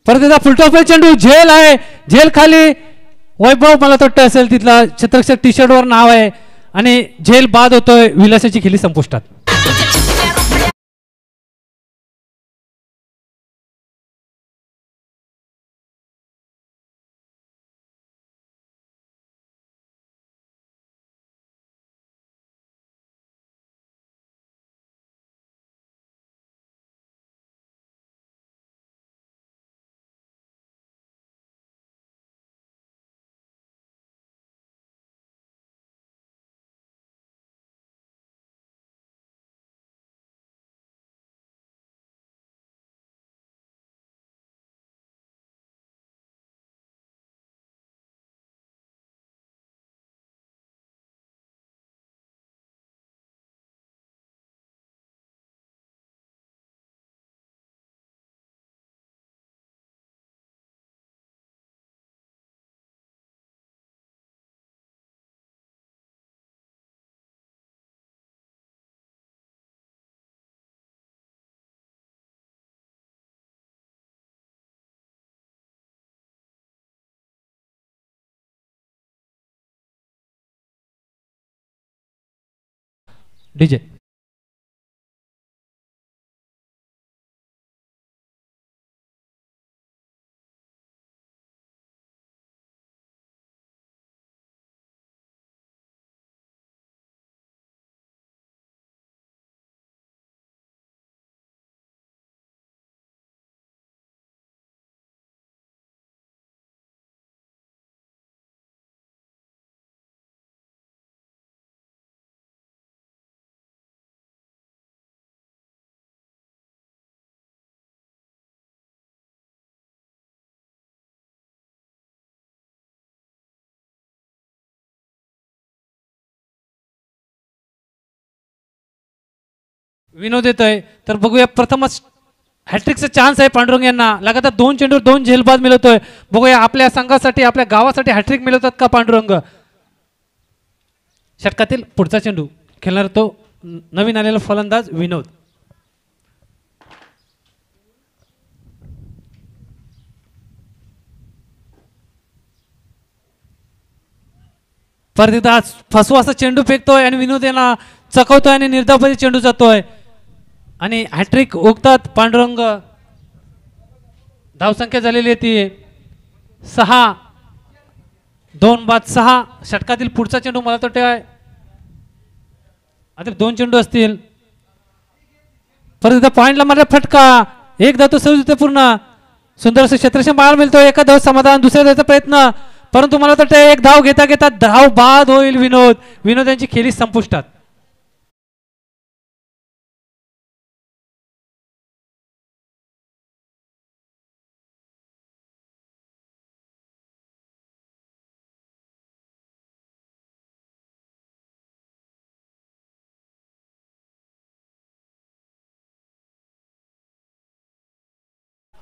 परत एकदा फुलटॉस चेंडू झेल आहे, झेल खाली वैभव मला वाटतं असेल तिथला छत्रक्षक टी शर्ट वर नाव आहे आणि झेल बाद होतोय. विलासाची खेळी संपुष्टात. डीजे विनोद येतोय. तर बघूया प्रथमच हॅट्रिकचा चान्स आहे पांडुरंग यांना. लगातार 2 चेंडूवर 2 झेलबाद मिळवतोय. बघूया आपल्या संघासाठी आपल्या गावासाठी हॅट्रिक मिळवतात का पांडुरंग. षटकातील पुढचा चेंडू खेळणार तो नवीन आलेला फलंदाज विनोद. परत एकदा फसवा असा चेंडू फेकतोय आणि विनोद यांना चकवतोय आणि निर्धावपणे चेंडू जातोय आणि हॅट्रिक ओकतात पांडुरंग. धावसंख्या झालेली आहे ती 6. 2 बाद 6. षटकातील पुढचा चेंडू मला वाटतं आहे आता 2 चेंडू असतील. परत एकदा पॉइंटला मारला फटका. एक धाव तो सहज पूर्ण सुंदर असं क्षेत्रक्षण पाहायला मिळतोय. एका धाव समाधान, दुसऱ्या धावचा प्रयत्न, परंतु मला वाटतं एक धाव घेता घेता धाव बाद होईल. विनोद यांची खेळी संपुष्टात.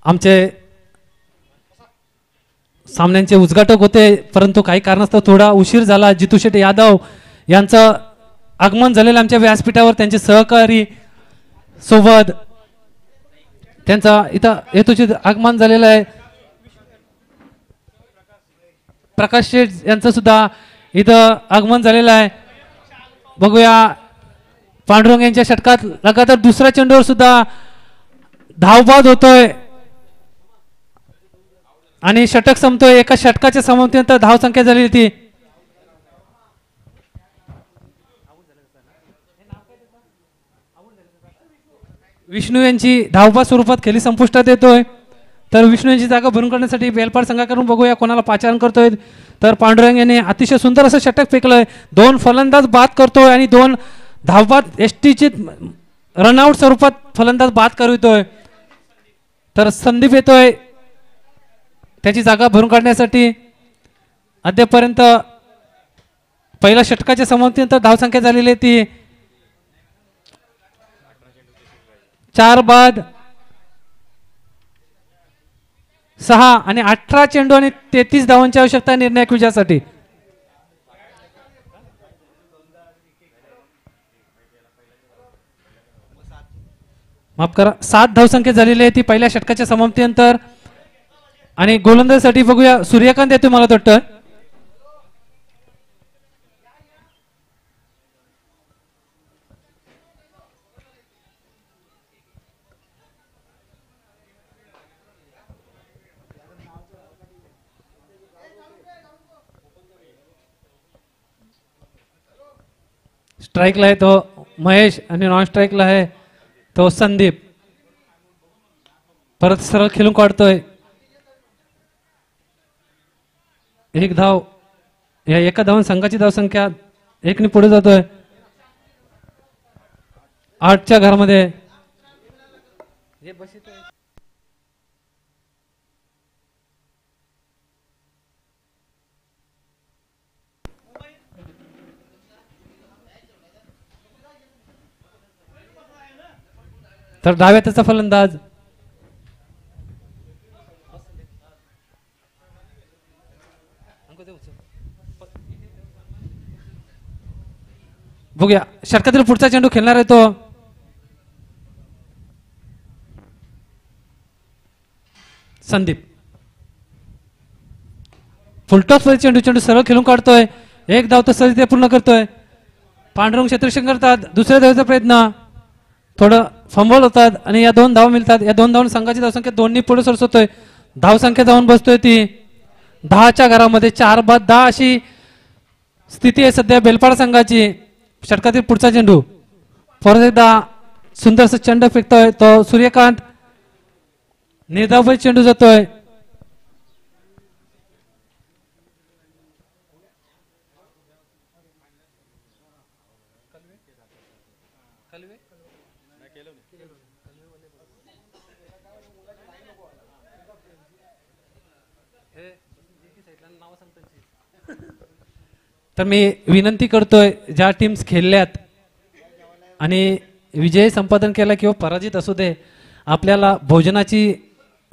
आमचे सामन्यांचे उद्घाटक होते परंतु काही कारणास्तव थोडा उशीर झाला. जितू शेट्टी यादव यांचं आगमन झालेलं आमच्या व्यासपीठावर, त्यांचे सहकारी सोबत त्यांचा इथं हेतुचित आगमन झालेलं आहे. प्रकाश शेठ यांचं सुद्धा इथं आगमन झालेलं आहे. बघूया पांडुरंग यांच्या षटकात लगातार दुसऱ्या चेंडूवर सुद्धा धावबाद होतोय आणि षटक संपतोय. एका षटकाच्या समाप्तीनंतर धाव संख्या झाली ती विष्णू यांची धावबाद स्वरूपात खेळी संपुष्टात येतोय. तर विष्णू यांची जागा भरून काढण्यासाठी बेलपाड संघाकडून बघूया कोणाला पाचारण करतोय. तर पांडुरंग यांनी अतिशय सुंदर असं षटक फेकलंय. 2 फलंदाज बाद करतोय आणि 2 धावबाद एसटीची रनआउट स्वरूपात फलंदाज बाद करतोय. तर संदीप येतोय त्याची जागा भरून काढण्यासाठी. अद्यापर्यंत पहिल्या षटकाच्या समाप्तीनंतर धावसंख्या झालेली आहे ती 4 बाद 6 आणि 18 चेंडू आणि 33 धावांची आवश्यकता निर्णायक विजयासाठी. माफ करा 7 धावसंख्या झालेली आहे ती पहिल्या षटकाच्या समाप्तीनंतर. आणि गोलंदाजीसाठी बघूया सूर्यकांत येतोय मला वाटतं. स्ट्राईकला आहे तो महेश आणि नॉन स्ट्राईकला आहे तो संदीप. परत सरळ खेळून काढतोय. एक धाव या एका धावून संघाची धावसंख्या 1 ने पुढे जातोय 8च्या घरामध्ये. तर डाव्या त्याचा फलंदाज बघूया षटकातील पुढचा चेंडू खेळणार आहे तो संदीप. फुलटॉस चेंडू सरळ खेळून काढतोय. एक धाव तर सहज पूर्ण करतोय. पांडुरंग क्षेत्ररक्षण करतात. दुसऱ्या धावेचा प्रयत्न थोडं फंबल होतात आणि या 2 धावा मिळतात. या 2 धावून संघाची धावसंख्या 2 ने पुढे सरसवतोय. धावसंख्या जाऊन बसतोय ती 10च्या घरामध्ये 4 बाद 10 अशी स्थिती आहे सध्या बेलपाड संघाची. षटकातील पुढचा चेंडू परत एकदा सुंदरसा चेंडू फेकतोय तो सूर्यकांत. निर्धावही चेंडू जातोय. तर मी विनंती करतोय ज्या टीम्स खेळल्यात आणि विजय संपादन केला किंवा पराजित असू दे आपल्याला भोजनाची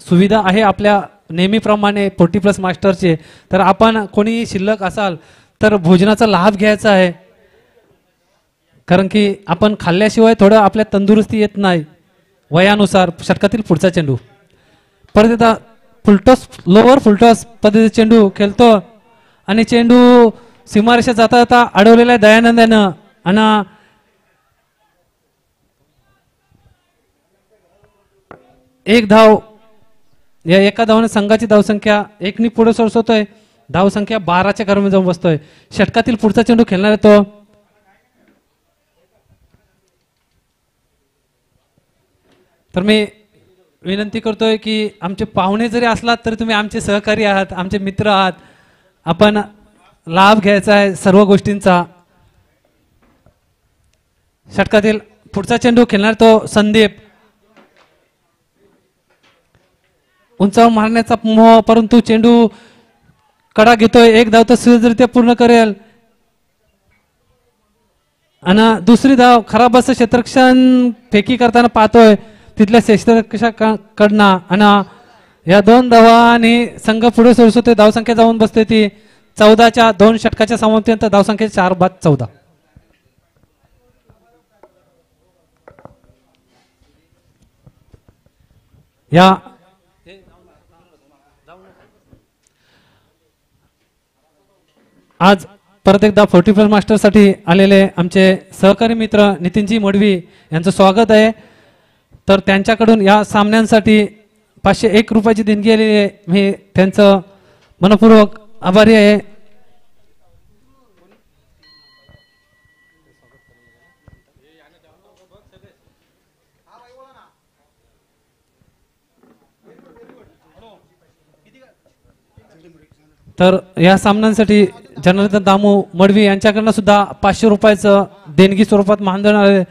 सुविधा आहे आपल्या नेहमीप्रमाणे 40+ मास्टरचे. तर आपण कोणी शिल्लक असाल तर भोजनाचा लाभ घ्यायचा आहे कारण की आपण खाल्ल्याशिवाय थोडं आपल्या तंदुरुस्ती येत नाही वयानुसार. षटकातील पुढचा चेंडू परत एकदा फुलटॉस लोअर फुलटॉस पद्धतीचा चेंडू खेळतो आणि चेंडू सीमारेषा जाता जाता अडवलेला आहे दयानंदानं आणि एक धाव या एका धावाने संघाची धावसंख्या 1 ने पुढे सरसवतोय. धावसंख्या 12च्या घरामध्ये जाऊन बसतोय. षटकातील पुढचा चेंडू खेळणार आहे तो तर मी विनंती करतोय की आमचे पाहुणे जरी असलात तरी तुम्ही आमचे सहकारी आहात आमचे मित्र आहात. आपण लाभ घ्यायचा आहे सर्व गोष्टींचा. षटकातील पुढचा चेंडू खेळणार तो संदीप. उंचावर मारण्याचा मोह परंतु चेंडू कडा घेतोय. एक धाव तर सहजरित्या पूर्ण करेल आणि दुसरी धाव खराब असं क्षेत्ररक्षण फेकी करताना पाहतोय तिथल्या क्षेत्ररक्षकाकडनं आणि या 2 धावांनी संघ पुढे सरसवतोय. धावसंख्या जाऊन बसते ती 14च्या 2 षटकाच्या समाप्तीनंतर धावसंख्या 4 बाद 14. या आज परत एकदा 40+ मास्टरसाठी आलेले आमचे सहकारी मित्र नितीनजी मडवी यांचं स्वागत आहे. तर त्यांच्याकडून या सामन्यांसाठी 501 रुपयाची देणगी आलेली आहे. मी त्यांचं मनपूर्वक आभारी आहे. तर या सामन्यांसाठी जनार्दन दामू मडवी यांच्याकडनं सुद्धा 500 रुपयाचं देणगी स्वरूपात मानधन आले.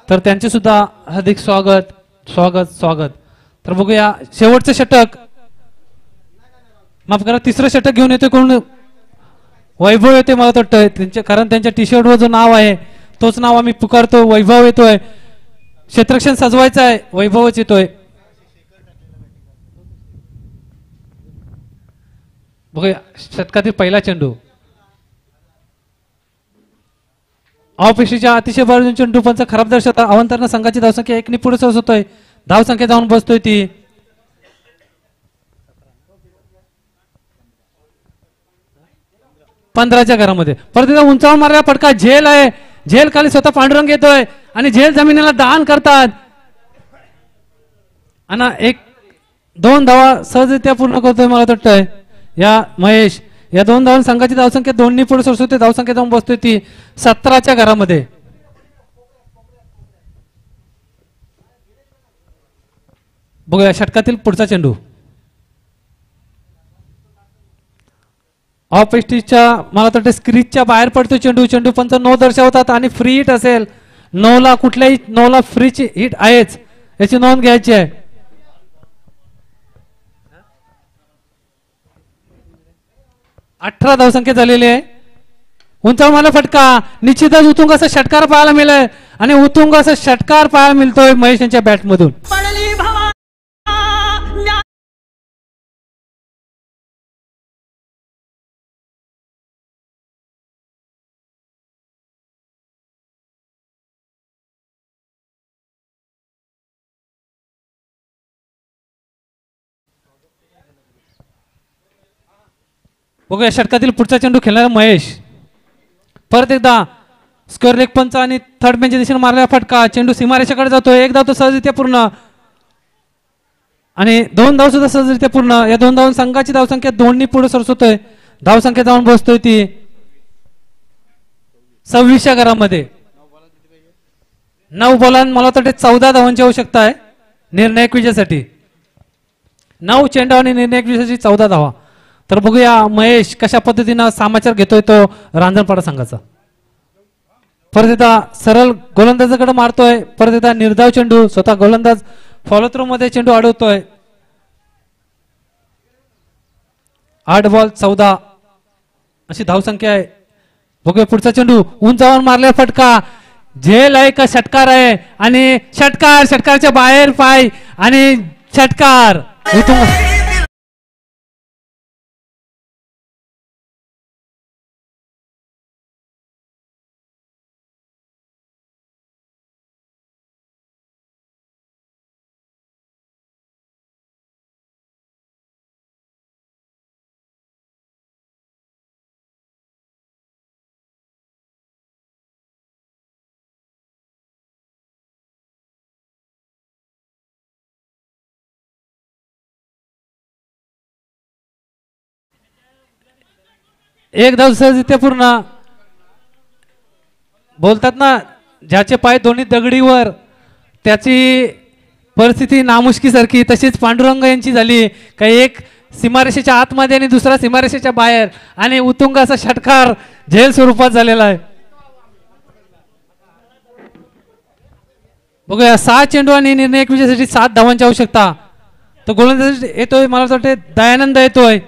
तर त्यांचे सुद्धा हार्दिक स्वागत स्वागत स्वागत. तर बघूया शेवटचं षटक, माफ करा तिसरं षटक घेऊन येतोय कोण, वैभव येते मला वाटतं त्यांच्या, कारण त्यांच्या टी शर्टवर जो नाव आहे तोच नाव आम्ही पुकारतो. वैभव येतोय, क्षेत्ररक्षण सजवायचं आहे, वैभवच येतोय. बघूया षटकातील पहिला चेंडू अपेक्षेच्या अतिशय बाजून चेंडू पंच खराब दर्शवत अवंतरण संघाची धावसंख्या 1 ने पुढे सरसवतोय. धावसंख्या जाऊन बसतोय ती 15च्या घरामध्ये. परत एकदा उंचावर मारलेला फटका, झेल आहे, झेल खाली स्वतः पांडुरंग येतोय आणि झेल जमिनीला दान करतात आणि 1-2 धावा सहजरित्या पूर्ण करतोय मला वाटतंय या महेश. या 2 धावांनी संघाची धावसंख्या 2 ने पुढे सरसवते. धावसंख्या जाऊन बसतोय ती 17च्या घरामध्ये. बघूया षटकातील पुढचा चेंडू ऑफ स्टिचच्या मला वाटतं स्क्रीजच्या बाहेर पडतो चेंडू. चेंडू पंच 9 दर्शवतात आणि फ्री हिट असेल. 9ला कुठल्याही 9ला फ्रीची हिट आहेच याची नोंद घ्यायची आहे. 18 धावसंख्या झालेली आहे. उंचावर मारला फटका, निश्चितच उतुंग असा षटकार पाहायला मिळेल आणि उतुंग असा षटकार पाहायला मिळतोय महेश यांच्या बॅटमधून. बघूया षटकातील पुढचा चेंडू खेळणारा महेश. परत एकदा स्क्वेअर लेग पंच आणि थर्ड मॅनच्या दिशेने मारलेला फटका, चेंडू सीमारेषेकडे जातोय. 1 धाव तो सहजरित्या पूर्ण आणि 2 धाव सुद्धा सहजरित्या पूर्ण. या 2 धावांनी संघाची धावसंख्या 2 ने पुढे सरसवतोय. धावसंख्या जाऊन बसतोय ती 26च्या घरामध्ये. 9 बॉलां मला वाटतं 14 धावांची आवश्यकता आहे निर्णायक विजयासाठी. 9 चेंडू आणि निर्णायक विजयासाठी 14 धावा. तर बघूया महेश कशा पद्धतीनं समाचार घेतोय तो रांजणपाडा संघाचा. परत एकदा सरळ गोलंदाजाकडे मारतोय. परत एकदा निर्धाव चेंडू, स्वतः गोलंदाज फॉलो थ्रो मध्ये चेंडू अडवतोय. 8 बॉल 14 अशी धावसंख्या आहे. बघूया पुढचा चेंडू, उंचावर मारलेला फटका, झेल आहे का षटकार आहे आणि षटकार, षटकारच्या बाहेर पाय आणि षटकार. एक धाव सहजरित्या पूर्ण. बोलतात ना ज्याचे पाय दोन्ही दगडीवर त्याची परिस्थिती नामुष्की सारखी, तशीच पांडुरंग यांची झाली. काही एक सीमारेषेच्या आतमध्ये आणि दुसरा सीमारेषेच्या बाहेर आणि उतुंग असा षटकार झेल स्वरूपात झालेला आहे. बघूया 6 चेंडू आणि निर्णायक विजयासाठी 7 धावांची आवश्यकता. तो गोलंदाज येतोय मला वाटतं दयानंद येतोय.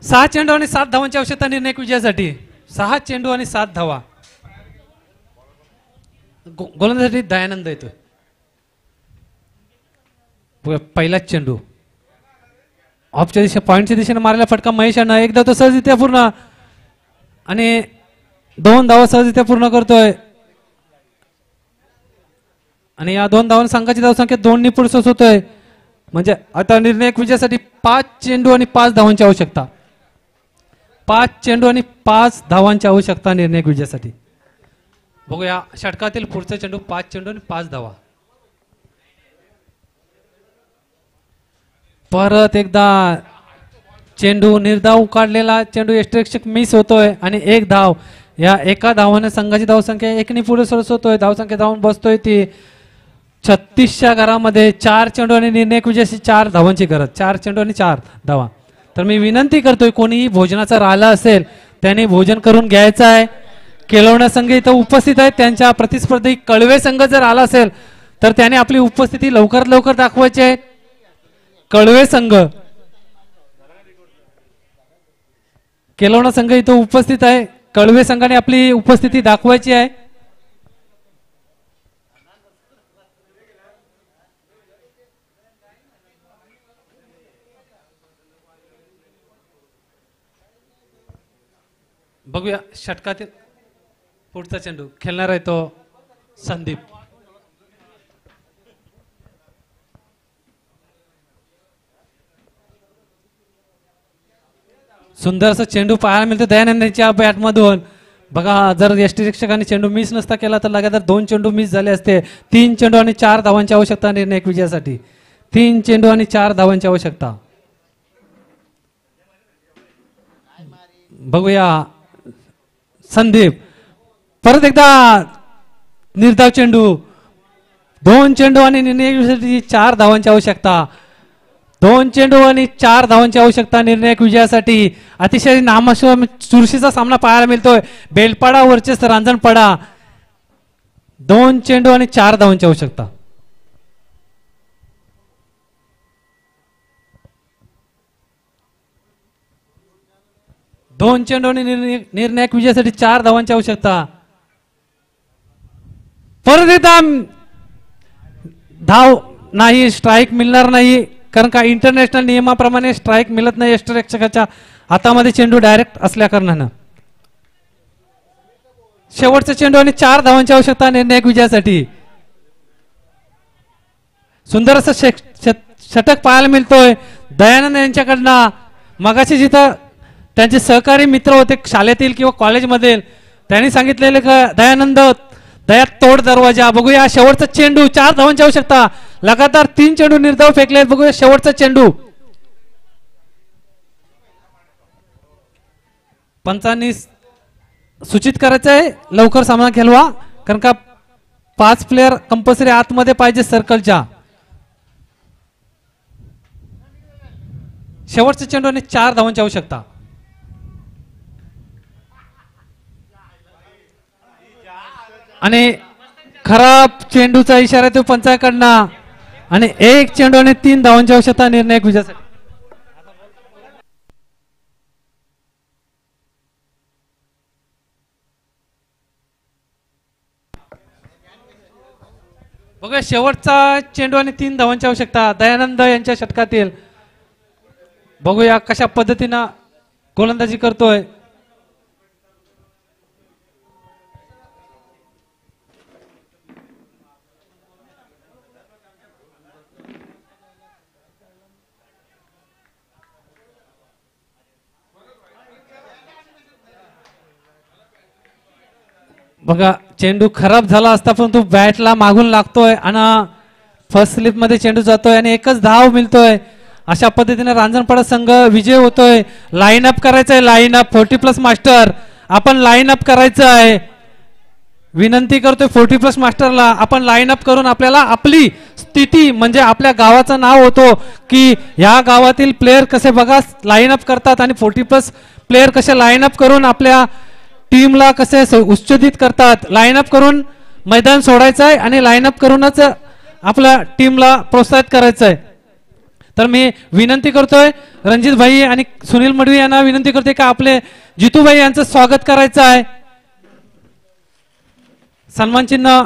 सहा चेंडू आणि 7 धावांची आवश्यकता निर्णायक विजयासाठी. 6 चेंडू आणि 7 धावा. गोलंदाजासाठी दयानंद येतोय. पहिलाच चेंडू ऑफच्या दिशे पॉईंटच्या दिशेने मारलेला फटका महेश यांना एकदा तो सहजरित्या पूर्ण आणि 2 धावा सहजरित्या पूर्ण करतोय आणि या 2 धावांनी संघाची धावसंख्या 2 ने पुढे होतोय. म्हणजे आता निर्णायक विजयासाठी 5 चेंडू आणि 5 धावांची आवश्यकता. 5 चेंडू आणि 5 धावांची आवश्यकता निर्णायक विजयासाठी. बघूया षटकातील पुढचा चेंडू 5 चेंडू आणि 5 धावा. परत एकदा चेंडू निर्धाव काढलेला चेंडू यष्टिरक्षक मिस होतोय आणि 1 धाव. या एका धावाने संघाची धावसंख्या 1 ने पुढे सरस होतोय. धावसंख्या धावून बसतोय ती 36च्या घरामध्ये. 4 चेंडू आणि निर्णायक विजयाची 4 धावांची गरज. 4 चेंडू आणि 4 धावा. तर मी विनंती करतोय कोणीही भोजनाचा राहिला असेल त्याने भोजन करून घ्यायचं आहे. केलवणा संघ इथं उपस्थित आहेत. त्यांच्या प्रतिस्पर्धी कळवे संघ जर आला असेल तर त्याने आपली उपस्थिती लवकरात लवकर दाखवायची आहे. कळवे संघ केलवणा संघ इथं उपस्थित आहे. कळवे संघाने आपली उपस्थिती दाखवायची आहे. बघूया षटकातील पुढचा चेंडू खेळणार आहे तो संदीप. सुंदर असं चेंडू पाहायला मिळतो दयानंदच्या बॅटमधून. बघा जर यष्टिरक्षकांनी चेंडू मिस नसता केला तर लगातार 2 चेंडू मिस झाले असते. 3 चेंडू आणि 4 धावांची आवश्यकता निर्णायक विजयासाठी. 3 चेंडू आणि 4 धावांची आवश्यकता. बघूया संदीप परत एकदा निर्धाव चेंडू. 2 चेंडू आणि निर्णायक विजयासाठी 4 धावांची आवश्यकता. 2 चेंडू आणि 4 धावांची आवश्यकता निर्णायक विजयासाठी. अतिशय नामाशय चुरशीचा सामना पाहायला मिळतोय. बेलपाडा वर्चेस रांजणपाडा. 2 चेंडू आणि 4 धावांची आवश्यकता. दोन चेंडू आणि निर्णायक विजयासाठी 4 धावांची आवश्यकता. परत एकदा धाव नाही, स्ट्राईक मिळणार नाही. कारण का इंटरनॅशनल नियमाप्रमाणे स्ट्राईक मिळत नाही यष्टिरक्षकाच्या हातामध्ये चेंडू डायरेक्ट असल्या कारणानं. शेवटचा चेंडू आणि 4 धावांची आवश्यकता निर्णायक विजयासाठी. सुंदर असं षटक पाहायला मिळतोय दयानंद यांच्याकडनं. मगाशी जिथं त्यांचे सहकारी मित्र होते शाळेतील किंवा कॉलेजमधील त्यांनी सांगितलेले का दयानंद दयात तोड दरवाजा. बघूया शेवटचा चेंडू 4 धावांची आवश्यकता. लगातार 3 चेंडू निर्धाव फेकले. बघूया शेवटचा चेंडू. पंचांनी सूचित करायचं आहे लवकर सामना खेळवा. कारण का 5 प्लेयर कंपल्सरी आतमध्ये पाहिजे सर्कलच्या. शेवटचा चेंडू आणि 4 धावांची आवश्यकता. आणि खराब चेंडूचा इशारा तो पंचाकडनं. आणि 1 चेंडू आणि 3 धावांची आवश्यकता निर्णायक विजयासाठी. बघा शेवटचा चेंडू आणि 3 धावांची आवश्यकता दयानंद यांच्या षटकातील. बघूया कशा पद्धतीनं गोलंदाजी करतोय. बघा चेंडू खराब झाला असता पण तो बॅटला मागून लागतोय आणि फर्स्ट स्लिप मध्ये चेंडू जातोय आणि एकच धाव मिळतोय. अशा पद्धतीने रांजणपाडा संघ विजय होतोय. लाईन अप करायचं आहे. लाईन अप 40+ मास्टर आपण लाईन अप करायचं आहे. विनंती करतोय 40+ मास्टरला आपण लाईन अप करून आपल्याला आपली स्थिती म्हणजे आपल्या गावाचं नाव होतो की या गावातील प्लेयर कसे बघा लाईन अप करतात आणि 40+ प्लेयर कसे लाईन अप करून आपल्या टीमला कसे उच्चदित करतात. लाईन अप करून मैदान सोडायचं आहे आणि लाईन अप करूनच आपल्या टीमला प्रोत्साहित करायचं आहे. तर मी विनंती करतोय रणजित भाई आणि सुनील मडवी यांना विनंती करतोय का आपले जितूभाई यांचं स्वागत करायचं आहे. सन्मान चिन्ह